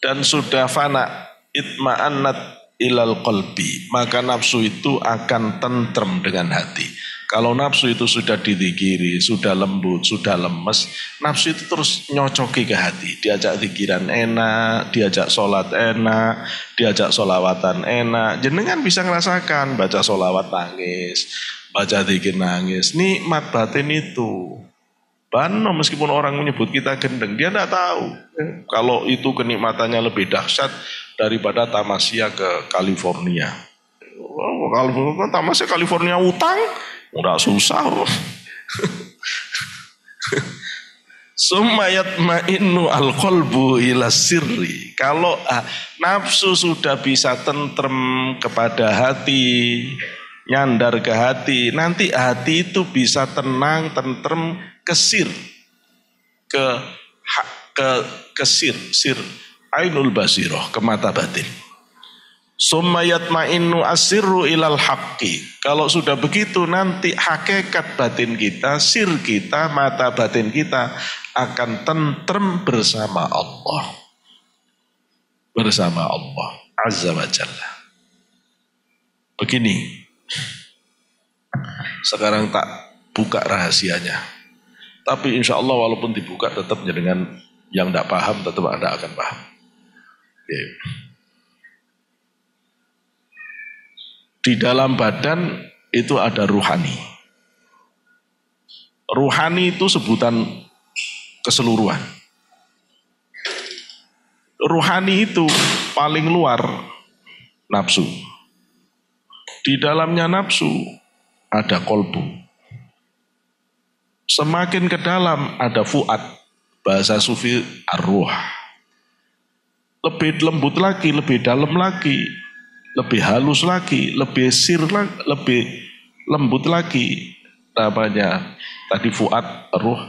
dan sudah fana, itma'annat ilal qalbi, maka nafsu itu akan tentrem dengan hati. Kalau nafsu itu sudah dizikiri, sudah lembut, sudah lemes, nafsu itu terus nyocoki ke hati. Diajak zikiran enak, diajak sholat enak, diajak sholawatan enak. Jenengan bisa ngerasakan baca sholawat nangis, baca zikir nangis. Nikmat batin itu. Bano, meskipun orang menyebut kita gendeng, dia tidak tahu. Kalau itu kenikmatannya lebih dahsyat daripada tamasya ke California. Kalau tamasya California utang, udah susah. Sumayat ma'innu al-qalbu ila sirri. Kalau nafsu sudah bisa tentrem kepada hati, nyandar ke hati, nanti hati itu bisa tenang, tentrem ke sir, ke sir, ainul basiroh, ke mata batin. Summa yatma'innu asirru ilal haqqi. Kalau sudah begitu nanti hakikat batin kita, sir kita, mata batin kita akan tentrem bersama Allah. Bersama Allah Azza wa Jalla. Begini. Sekarang tak buka rahasianya. Tapi insya Allah walaupun dibuka tetap dengan yang tidak paham tetap Anda akan paham. Okay. Di dalam badan itu ada ruhani. Ruhani itu sebutan keseluruhan. Ruhani itu paling luar nafsu. Di dalamnya nafsu ada kolbu. Semakin ke dalam ada fuad. Bahasa sufi ar-ruh. Lebih lembut lagi, lebih dalam lagi, lebih halus lagi, lebih sir lagi, lebih lembut lagi. Namanya tadi fuad, ruh,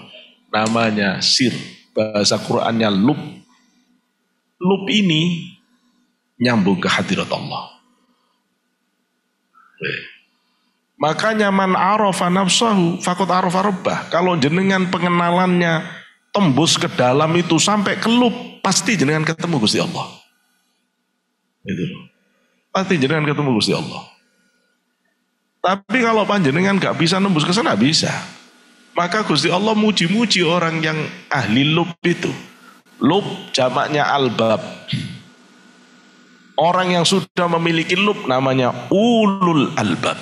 namanya sir. Bahasa Qur'annya lub. Lub ini nyambung ke hadirat Allah. Makanya man arafa nafsahu faqad arafa rabbah. Kalau jenengan pengenalannya tembus ke dalam itu sampai ke lub, pasti jenengan ketemu Gusti Allah. Itu. Pasti jenengan ketemu Gusti Allah. Tapi kalau panjenengan gak bisa nembus ke sana, bisa. Maka Gusti Allah muji-muji orang yang ahli lub itu. Lub jamaknya albab. Orang yang sudah memiliki lub namanya ulul albab.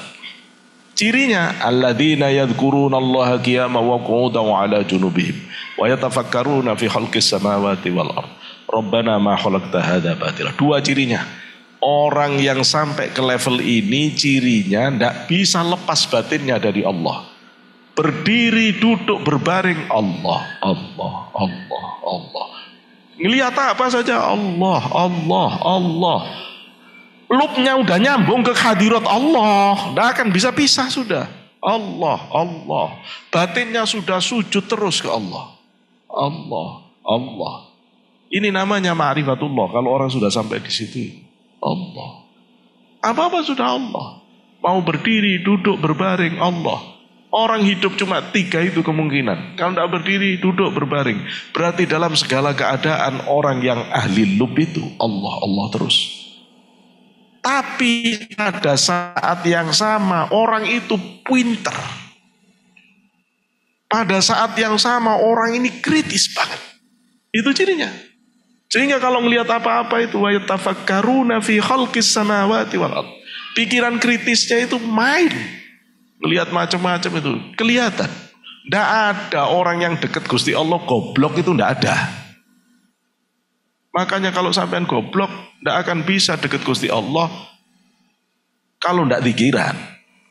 Cirinya alladzina yadhkurunallaha qiyaman wa qu'udan wa 'ala junubihim wa yatafakkaruna fi khalqis samawati wal ard. Rabbana ma khalaqta hadza batila. Dua cirinya. Orang yang sampai ke level ini cirinya tidak bisa lepas batinnya dari Allah. Berdiri, duduk, berbaring Allah, Allah, Allah, Allah. Ngelihat apa saja Allah, Allah, Allah. Lubnya udah nyambung ke hadirat Allah, tidak akan bisa pisah sudah. Allah, Allah. Batinnya sudah sujud terus ke Allah. Allah, Allah. Ini namanya ma'rifatullah. Kalau orang sudah sampai di situ, Allah. Apa-apa sudah Allah. Mau berdiri, duduk, berbaring, Allah. Orang hidup cuma 3 itu kemungkinan. Kalau tidak berdiri, duduk, berbaring. Berarti dalam segala keadaan orang yang ahli lub itu Allah, Allah terus. Tapi pada saat yang sama orang itu pinter. Pada saat yang sama orang ini kritis banget. Itu cirinya. Sehingga kalau melihat apa-apa itu wa yatafakkaruna fi khalqis samawati wal ardh. Pikiran kritisnya itu main. Melihat macam-macam itu kelihatan. Tidak ada orang yang dekat Gusti Allah goblok itu tidak ada. Makanya kalau sampean goblok tidak akan bisa dekat Gusti Allah kalau tidak pikiran.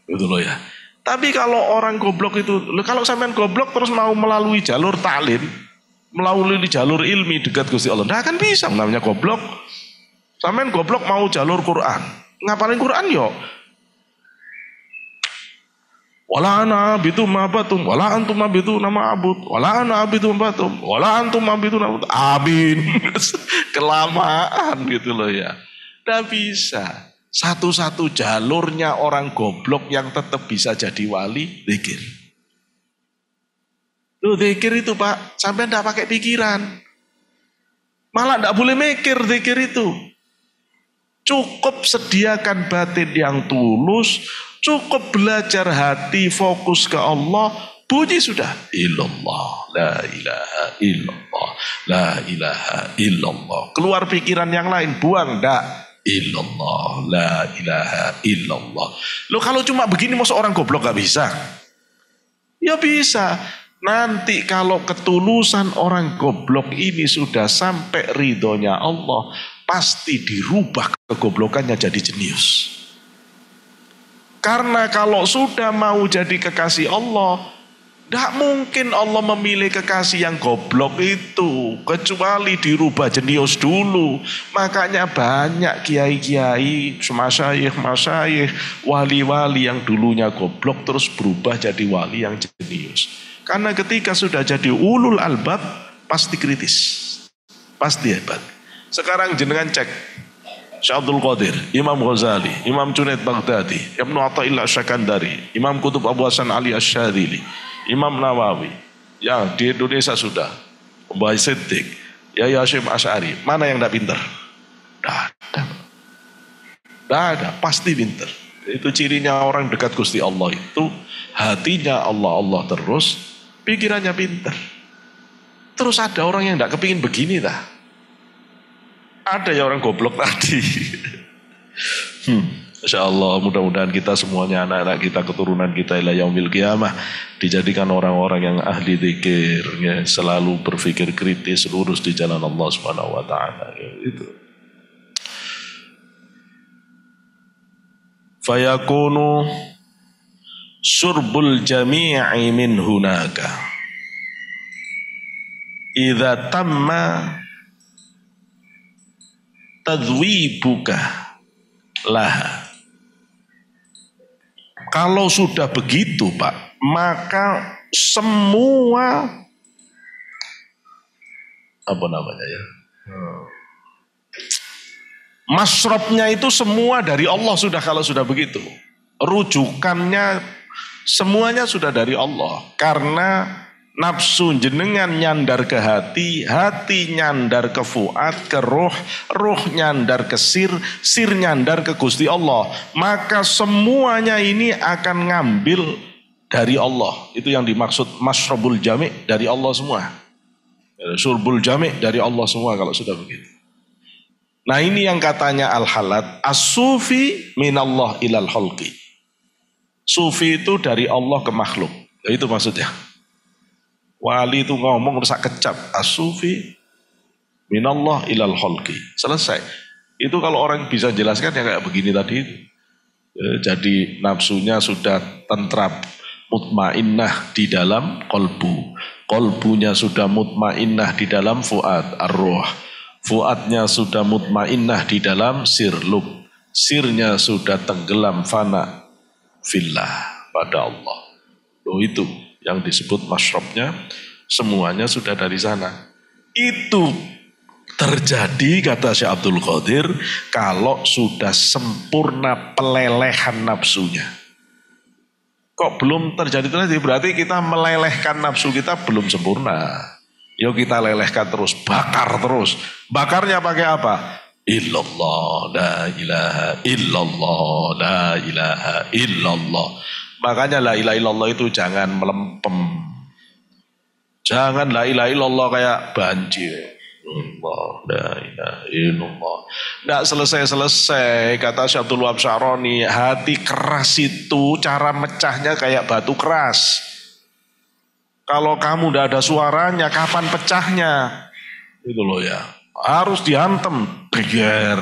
Gitu loh ya. Tapi kalau orang goblok itu, kalau sampean goblok terus mau melalui jalur taklim, melalui jalur ilmi dekat Gusti Allah, tidak akan bisa namanya goblok. Sampean goblok mau jalur Quran, ngapalin Quran yo. Wala ana abitu mabatum, wala antum abitu nama abud, wala ana abitu mabatum, wala antum abitu nama amin. Kelamaan gitu loh ya. Tidak bisa. Satu-satu jalurnya orang goblok yang tetap bisa jadi wali, zikir. Tuh zikir itu Pak, sampai tidak pakai pikiran. Malah tidak boleh mikir zikir itu. Cukup sediakan batin yang tulus, cukup belajar hati fokus ke Allah, bunyi sudah. Illallah, la ilaha illallah, la ilaha illallah. Keluar pikiran yang lain, buang dak. Illallah, la ilaha illallah. Loh kalau cuma begini masa orang goblok gak bisa? Ya bisa. Nanti kalau ketulusan orang goblok ini sudah sampai ridhonya Allah, pasti dirubah kegoblokannya jadi jenius. Karena kalau sudah mau jadi kekasih Allah, tidak mungkin Allah memilih kekasih yang goblok itu, kecuali dirubah jenius dulu. Makanya banyak kiai-kiai, masyayikh, wali-wali yang dulunya goblok terus berubah jadi wali yang jenius. Karena ketika sudah jadi ulul albab, pasti kritis, pasti hebat. Sekarang jenengan cek Syekh Abdul Qadir, Imam Ghazali, Imam Junaid Baghdadi, Ibnu Athaillah Syakandari, Imam Qutb Abu Hasan Ali Asy-Syadzili, Imam Nawawi, yang di Indonesia sudah, Mbah Siddiq, Yai Hasyim Asy'ari, mana yang tidak pintar? Tidak ada, pasti pintar. Itu cirinya orang dekat Gusti Allah itu, hatinya Allah terus, pikirannya pintar. Terus ada orang yang tidak kepingin begini dah. Ada ya orang goblok tadi. Insya Allah mudah-mudahan kita semuanya anak-anak kita, keturunan kita ila yaumil qiyamah dijadikan orang-orang yang ahli zikir, ya, selalu berpikir kritis, lurus di jalan Allah Subhanahu wa taala, ya, itu. Fayakunu surbul jami'i min hunaka idza tamma tadwibuka laha. Kalau sudah begitu Pak, maka semua masrobnya itu semua dari Allah sudah. Kalau sudah begitu, rujukannya semuanya sudah dari Allah. Karena nafsu jenengan nyandar ke hati, hati nyandar ke fuad, ke ruh, ruh nyandar ke sir, sir nyandar ke Gusti Allah. Maka semuanya ini akan ngambil dari Allah. Itu yang dimaksud masrabul jami' dari Allah semua. Surbul jami' dari Allah semua kalau sudah begitu. Nah ini yang katanya Al-Halat, as-sufi minallah ilal khalqi. Sufi itu dari Allah ke makhluk. Itu maksudnya. Wali itu ngomong rusak kecap, as-sufi minallah ilal khalqi. Selesai. Itu kalau orang bisa jelaskan ya kayak begini tadi itu. Jadi nafsunya sudah tentrap, mutmainnah di dalam kolbu. Kolbunya sudah mutmainnah di dalam fuad, ar-ruh. Fuadnya sudah mutmainnah di dalam sirlub. Sirnya sudah tenggelam fana fillah pada Allah. Loh itu yang disebut masyrabnya, semuanya sudah dari sana. Itu terjadi, kata Syekh Abdul Qadir, kalau sudah sempurna pelelehan nafsunya. Kok belum terjadi berarti kita melelehkan nafsu kita belum sempurna. Yuk kita lelehkan terus, bakar terus. Bakarnya pakai apa? Illallah, la ilaha illallah, la ilaha illallah. Makanya la ilaha illallah itu jangan melempem. Jangan la ilaha illallah kayak banjir. Allah, la ilaha illallah. Nggak selesai-selesai, kata Syekh Abdul Wahab Sya'rani, hati keras itu cara mecahnya kayak batu keras. Kalau kamu udah ada suaranya, kapan pecahnya? Itu loh ya. Harus dihantem, diher,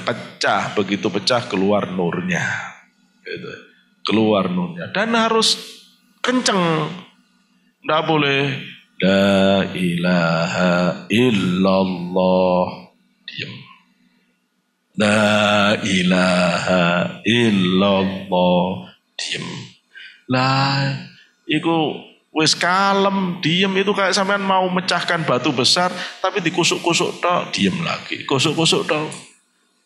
pecah. Begitu pecah keluar nurnya. Gitu. Keluar nurnya. Dan harus kenceng. Nggak boleh. La ilaha illallah. Diam. La ilaha illallah. Diam. Iku wis kalem, diem itu kayak sampean mau mecahkan batu besar tapi dikusuk-kusuk tok, diem lagi. Kusuk-kusuk tok.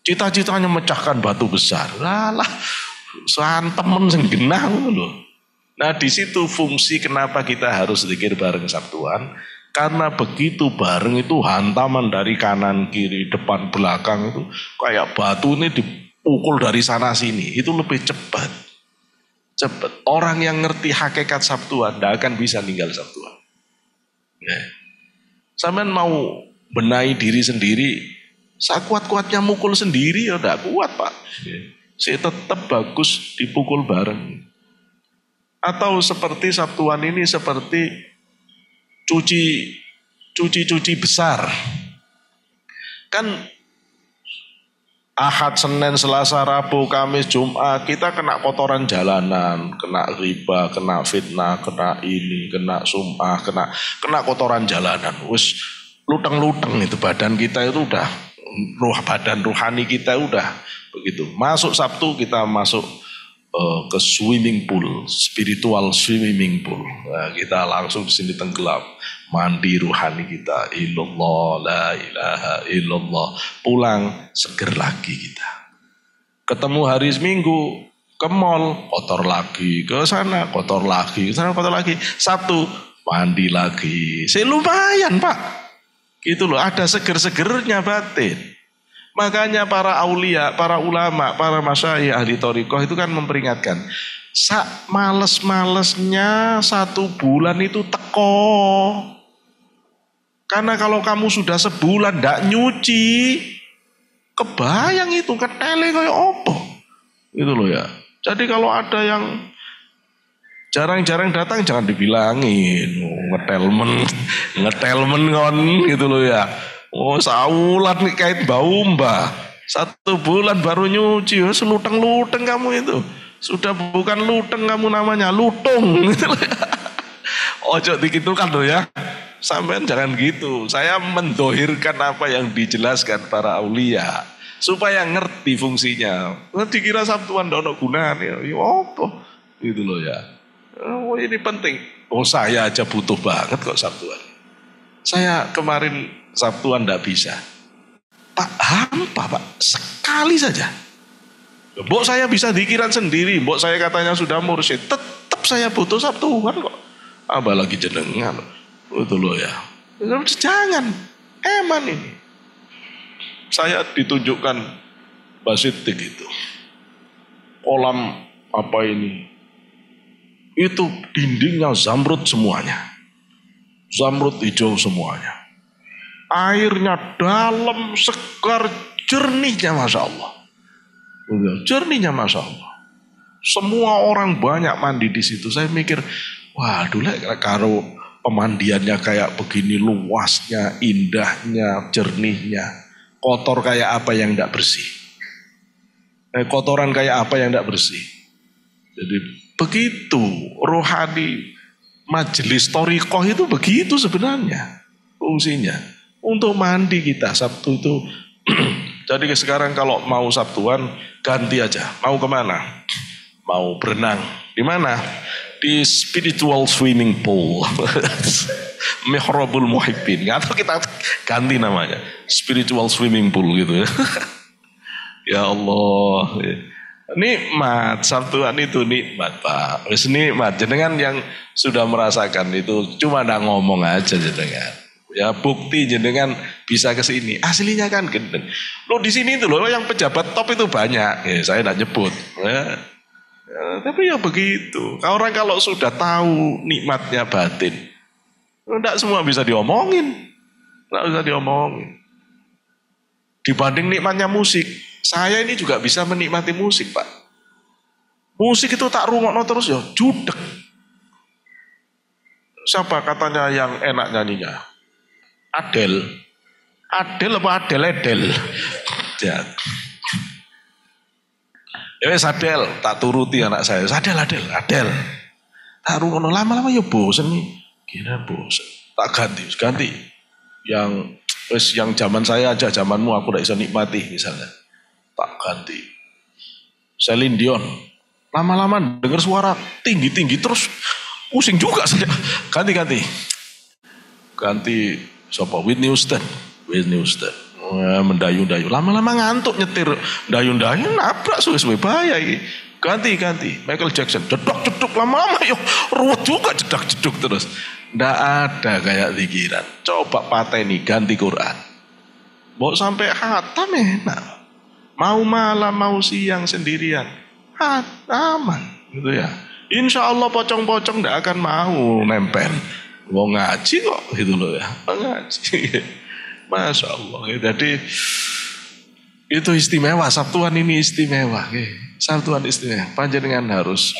Cita-citanya mecahkan batu besar. Lah, santemen sing genah lho. Nah, di situ fungsi kenapa kita harus zikir bareng Sabtuan. Karena begitu bareng itu hantaman dari kanan, kiri, depan, belakang itu kayak batu ini dipukul dari sana sini. Itu lebih cepat. Cepat. Orang yang ngerti hakikat Sabtuan tidak akan bisa ninggal Sabtuan. Ya. Sampean mau benahi diri sendiri, sekuat-kuatnya mukul sendiri ya tidak kuat Pak. Ya. Saya tetap bagus dipukul bareng. Atau seperti Sabtuan ini seperti cuci besar. Kan Ahad, Senin, Selasa, Rabu, Kamis, Jumat, kita kena kotoran jalanan, kena riba, kena fitnah, kena ini, kena sum'ah, kena kotoran jalanan. Wis luteng-luteng itu badan kita itu udah, badan rohani kita udah begitu. Masuk Sabtu kita masuk ke swimming pool, spiritual swimming pool. Nah, kita langsung di sini tenggelam, mandi ruhani kita. Illallah, la ilaha illallah. Pulang seger lagi kita. Ketemu hari Minggu ke mall, kotor lagi, ke sana kotor lagi, ke sana kotor lagi. Sabtu mandi lagi. Lumayan Pak. Gitu loh, ada seger-segernya batin. Makanya para aulia, para ulama, para masyayikh ahli thariqah itu kan memperingatkan. Males-malesnya 1 bulan itu teko. Karena kalau kamu sudah sebulan ndak nyuci, kebayang itu ketele kayak opo. Itu loh ya. Jadi kalau ada yang jarang-jarang datang jangan dibilangin. Ngetelmen kon gitu loh ya. Oh saulat nih kait bau mbah. 1 bulan baru nyuci. Seluteng-luteng kamu itu. Sudah bukan luteng kamu namanya. Lutung. Gitu loh ya. Ojo dikitukan loh ya. Sampai jangan gitu. Saya mendohirkan apa yang dijelaskan para aulia. Supaya ngerti fungsinya. Dikira Sabtuan dono gunanya. Ya apa. Gitu loh ya. Oh ini penting. Oh saya aja butuh banget kok Sabtuan. Saya kemarin Sabtuan tidak bisa. Pak, hampa Pak. Sekali saja. Mbok saya bisa dikiran sendiri. Mbok saya katanya sudah mursyid. Tetap saya butuh Sabtuan kok. Apalagi jenengan. Itu loh ya. Jangan. Eman ini. Saya ditunjukkan Basitik itu. Kolam apa ini. Itu dindingnya zamrud semuanya. Zamrud hijau semuanya. Airnya dalam, segar, jernihnya Masya Allah. Jernihnya Masya Allah. Semua orang banyak mandi di situ. Saya mikir, waduh lah kalau pemandiannya kayak begini luasnya, indahnya, jernihnya. Kotor kayak apa yang tidak bersih. Kotoran kayak apa yang tidak bersih. Jadi begitu rohani majelis thariqah itu begitu sebenarnya fungsinya. Untuk mandi kita Sabtu itu. Jadi sekarang kalau mau Sabtuan ganti aja. Mau kemana? Mau berenang. Di mana? Di spiritual swimming pool. Mihrabul Muhibbin. Atau kita ganti namanya. Spiritual swimming pool gitu ya. Ya Allah. Nikmat, Sabtuan itu nikmat Pak. Wis nikmat. Jenengan yang sudah merasakan itu cuma ndak ngomong aja jenengan. Ya bukti jenengan bisa ke sini. Aslinya kan gendeng. Lo di sini itu loh yang pejabat top itu banyak. Ya, saya ndak nyebut. Ya, tapi ya begitu. Orang kalau sudah tahu nikmatnya batin, ndak semua bisa diomongin. Ndak bisa diomongin. Dibanding nikmatnya musik. Saya ini juga bisa menikmati musik Pak. Musik itu tak rungokno terus ya judek. Siapa katanya yang enak nyanyinya? Adele. Adele apa Adele? Ya. Adele, tak turuti anak saya. Adele. Tak rungokno lama-lama ya bosen nih. Kira bosen. Tak ganti. Yang zaman saya aja, zamanmu aku tidak bisa nikmati misalnya. Tak ganti. Celine Dion. Lama-lama dengar suara tinggi-tinggi terus pusing juga saya. Ganti. Ganti siapa? Whitney Houston. Mendayu-dayu. Lama-lama ngantuk nyetir. Dayu-dayu nabrak suwe-suwe bahaya ini. Ganti. Michael Jackson. Jedok lama-lama yuk. Ruwet juga jedok terus. Nggak ada kayak pikiran. Coba pateni ganti Quran. Mau sampai hatam enak. Mau malam, mau siang sendirian. Aman. Gitu ya. Insya Allah pocong-pocong tidak akan mau nempel. Mau ngaji kok. Gitu loh ya. Ngaji. Masya Allah. Jadi itu istimewa. Sabtuan ini istimewa. Sabtuan istimewa. Panjenengan harus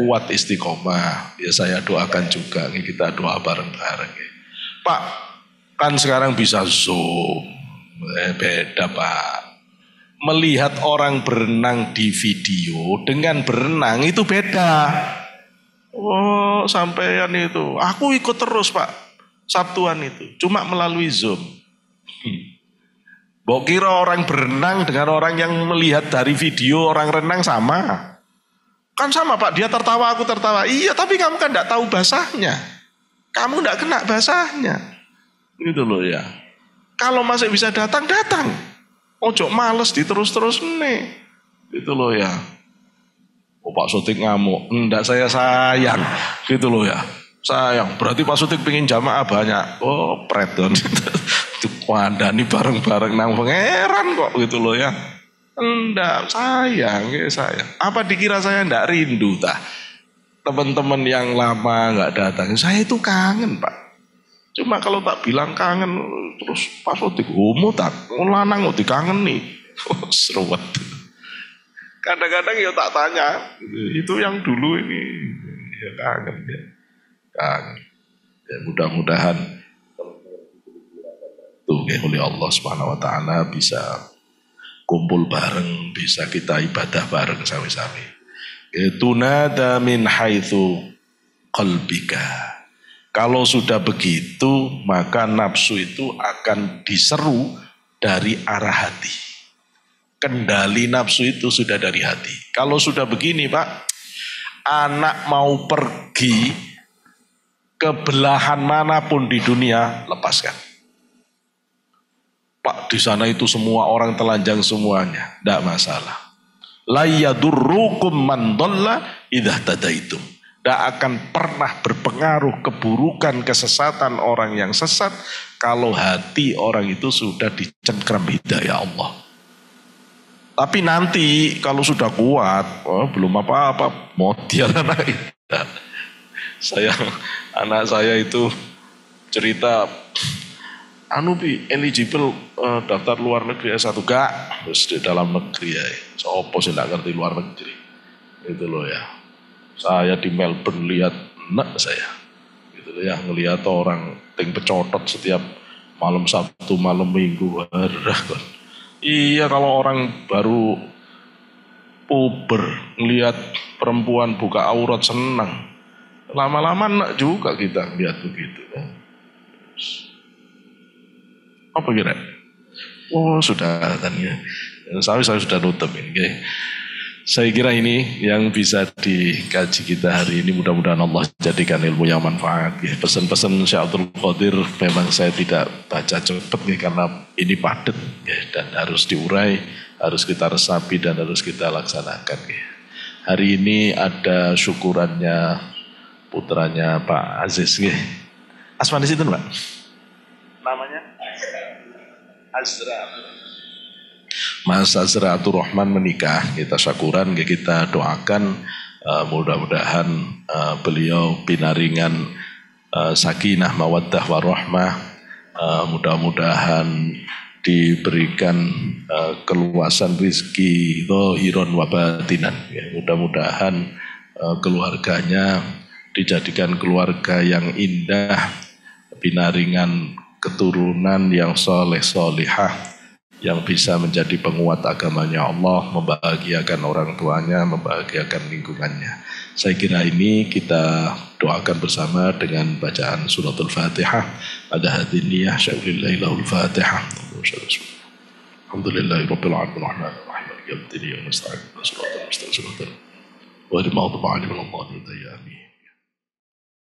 kuat istiqomah. Ya saya doakan juga. Kita doa bareng-bareng. Pak, kan sekarang bisa Zoom. Beda Pak. Melihat orang berenang di video dengan berenang itu beda. Oh sampean itu. Aku ikut terus Pak. Sabtuan itu. Cuma melalui Zoom. Mbok kira orang berenang dengan orang yang melihat dari video orang renang sama? Kan sama Pak. Dia tertawa, aku tertawa. Iya tapi kamu kan tidak tahu bahasanya. Kamu tidak kena bahasanya. Gitu loh ya. Kalau masih bisa datang. Ojo males diterus-terus nih. Gitu loh ya. Oh Pak Sotik ngamuk. Enggak saya sayang. Gitu loh ya. Sayang. Berarti Pak Sotik pengen jamaah banyak. Oh predon. Wandani bareng-bareng nang pangeran kok. Gitu loh ya. Enggak sayang. Apa dikira saya enggak rindu tah? Teman-teman yang lama enggak datang. Saya itu kangen Pak. Cuma kalau tak bilang kangen terus pas waktu homo tak lanang waktu kangen nih seruat. Kadang-kadang ya tak tanya itu yang dulu ini ya kangen. Ya mudah-mudahan tuh oleh Allah Subhanahu Wa Taala bisa kumpul bareng, bisa kita ibadah bareng sami-sami. Tunada min haitsu qalbika. Kalau sudah begitu, maka nafsu itu akan diseru dari arah hati. Kendali nafsu itu sudah dari hati. Kalau sudah begini Pak, anak mau pergi ke belahan manapun di dunia, lepaskan. Pak, di sana itu semua orang telanjang semuanya, tidak masalah. La yadurrukum man dhalla idza tadaitum. Tidak akan pernah berpengaruh keburukan kesesatan orang yang sesat kalau hati orang itu sudah dicengkram hidayah Allah. Tapi nanti kalau sudah kuat, belum apa-apa, model anak anak saya itu cerita, eligible daftar luar negeri S1 gak, terus di dalam negeri ya, sopo sih nggak ngerti luar negeri, itu loh ya. Saya di Melbourne lihat saya gitu ya, ngelihat orang ting pecotot setiap malam Sabtu malam Minggu. Iya kalau orang baru puber ngelihat perempuan buka aurat senang, lama-lama enak juga kita lihat begitu. Apa kira? Oh sudah kan ya, saya sudah nutup ini. Saya kira ini yang bisa dikaji kita hari ini. Mudah-mudahan Allah jadikan ilmu yang manfaat. Pesan-pesan Syekh Abdul Qadir memang saya tidak baca cepat karena ini padat dan harus diurai, harus kita resapi dan harus kita laksanakan. Hari ini ada syukurannya putranya Pak Aziz. Asmani itu Pak? Namanya? Azra. Mas Azra Rahman menikah, kita syukuran, kita doakan mudah-mudahan beliau pinaringan sakinah mawaddah warahmah, mudah-mudahan diberikan keluasan rizki zahiran wa batinan, mudah-mudahan keluarganya dijadikan keluarga yang indah, pinaringan keturunan yang soleh solihah, yang bisa menjadi penguat agamanya Allah, membahagiakan orang tuanya, membahagiakan lingkungannya. Saya kira ini kita doakan bersama dengan bacaan suratul Fatihah. Ada hadin niyah syai'ulillahi lahul Fatihah. Alhamdulillahi Rabbil Alamin Rahmanir Rahim Maliki Yawmiddin Iyyaka nasta'in ihdinas siratal mustaqim. Ghairil maghdubi 'alaihim waladdallin. Amin.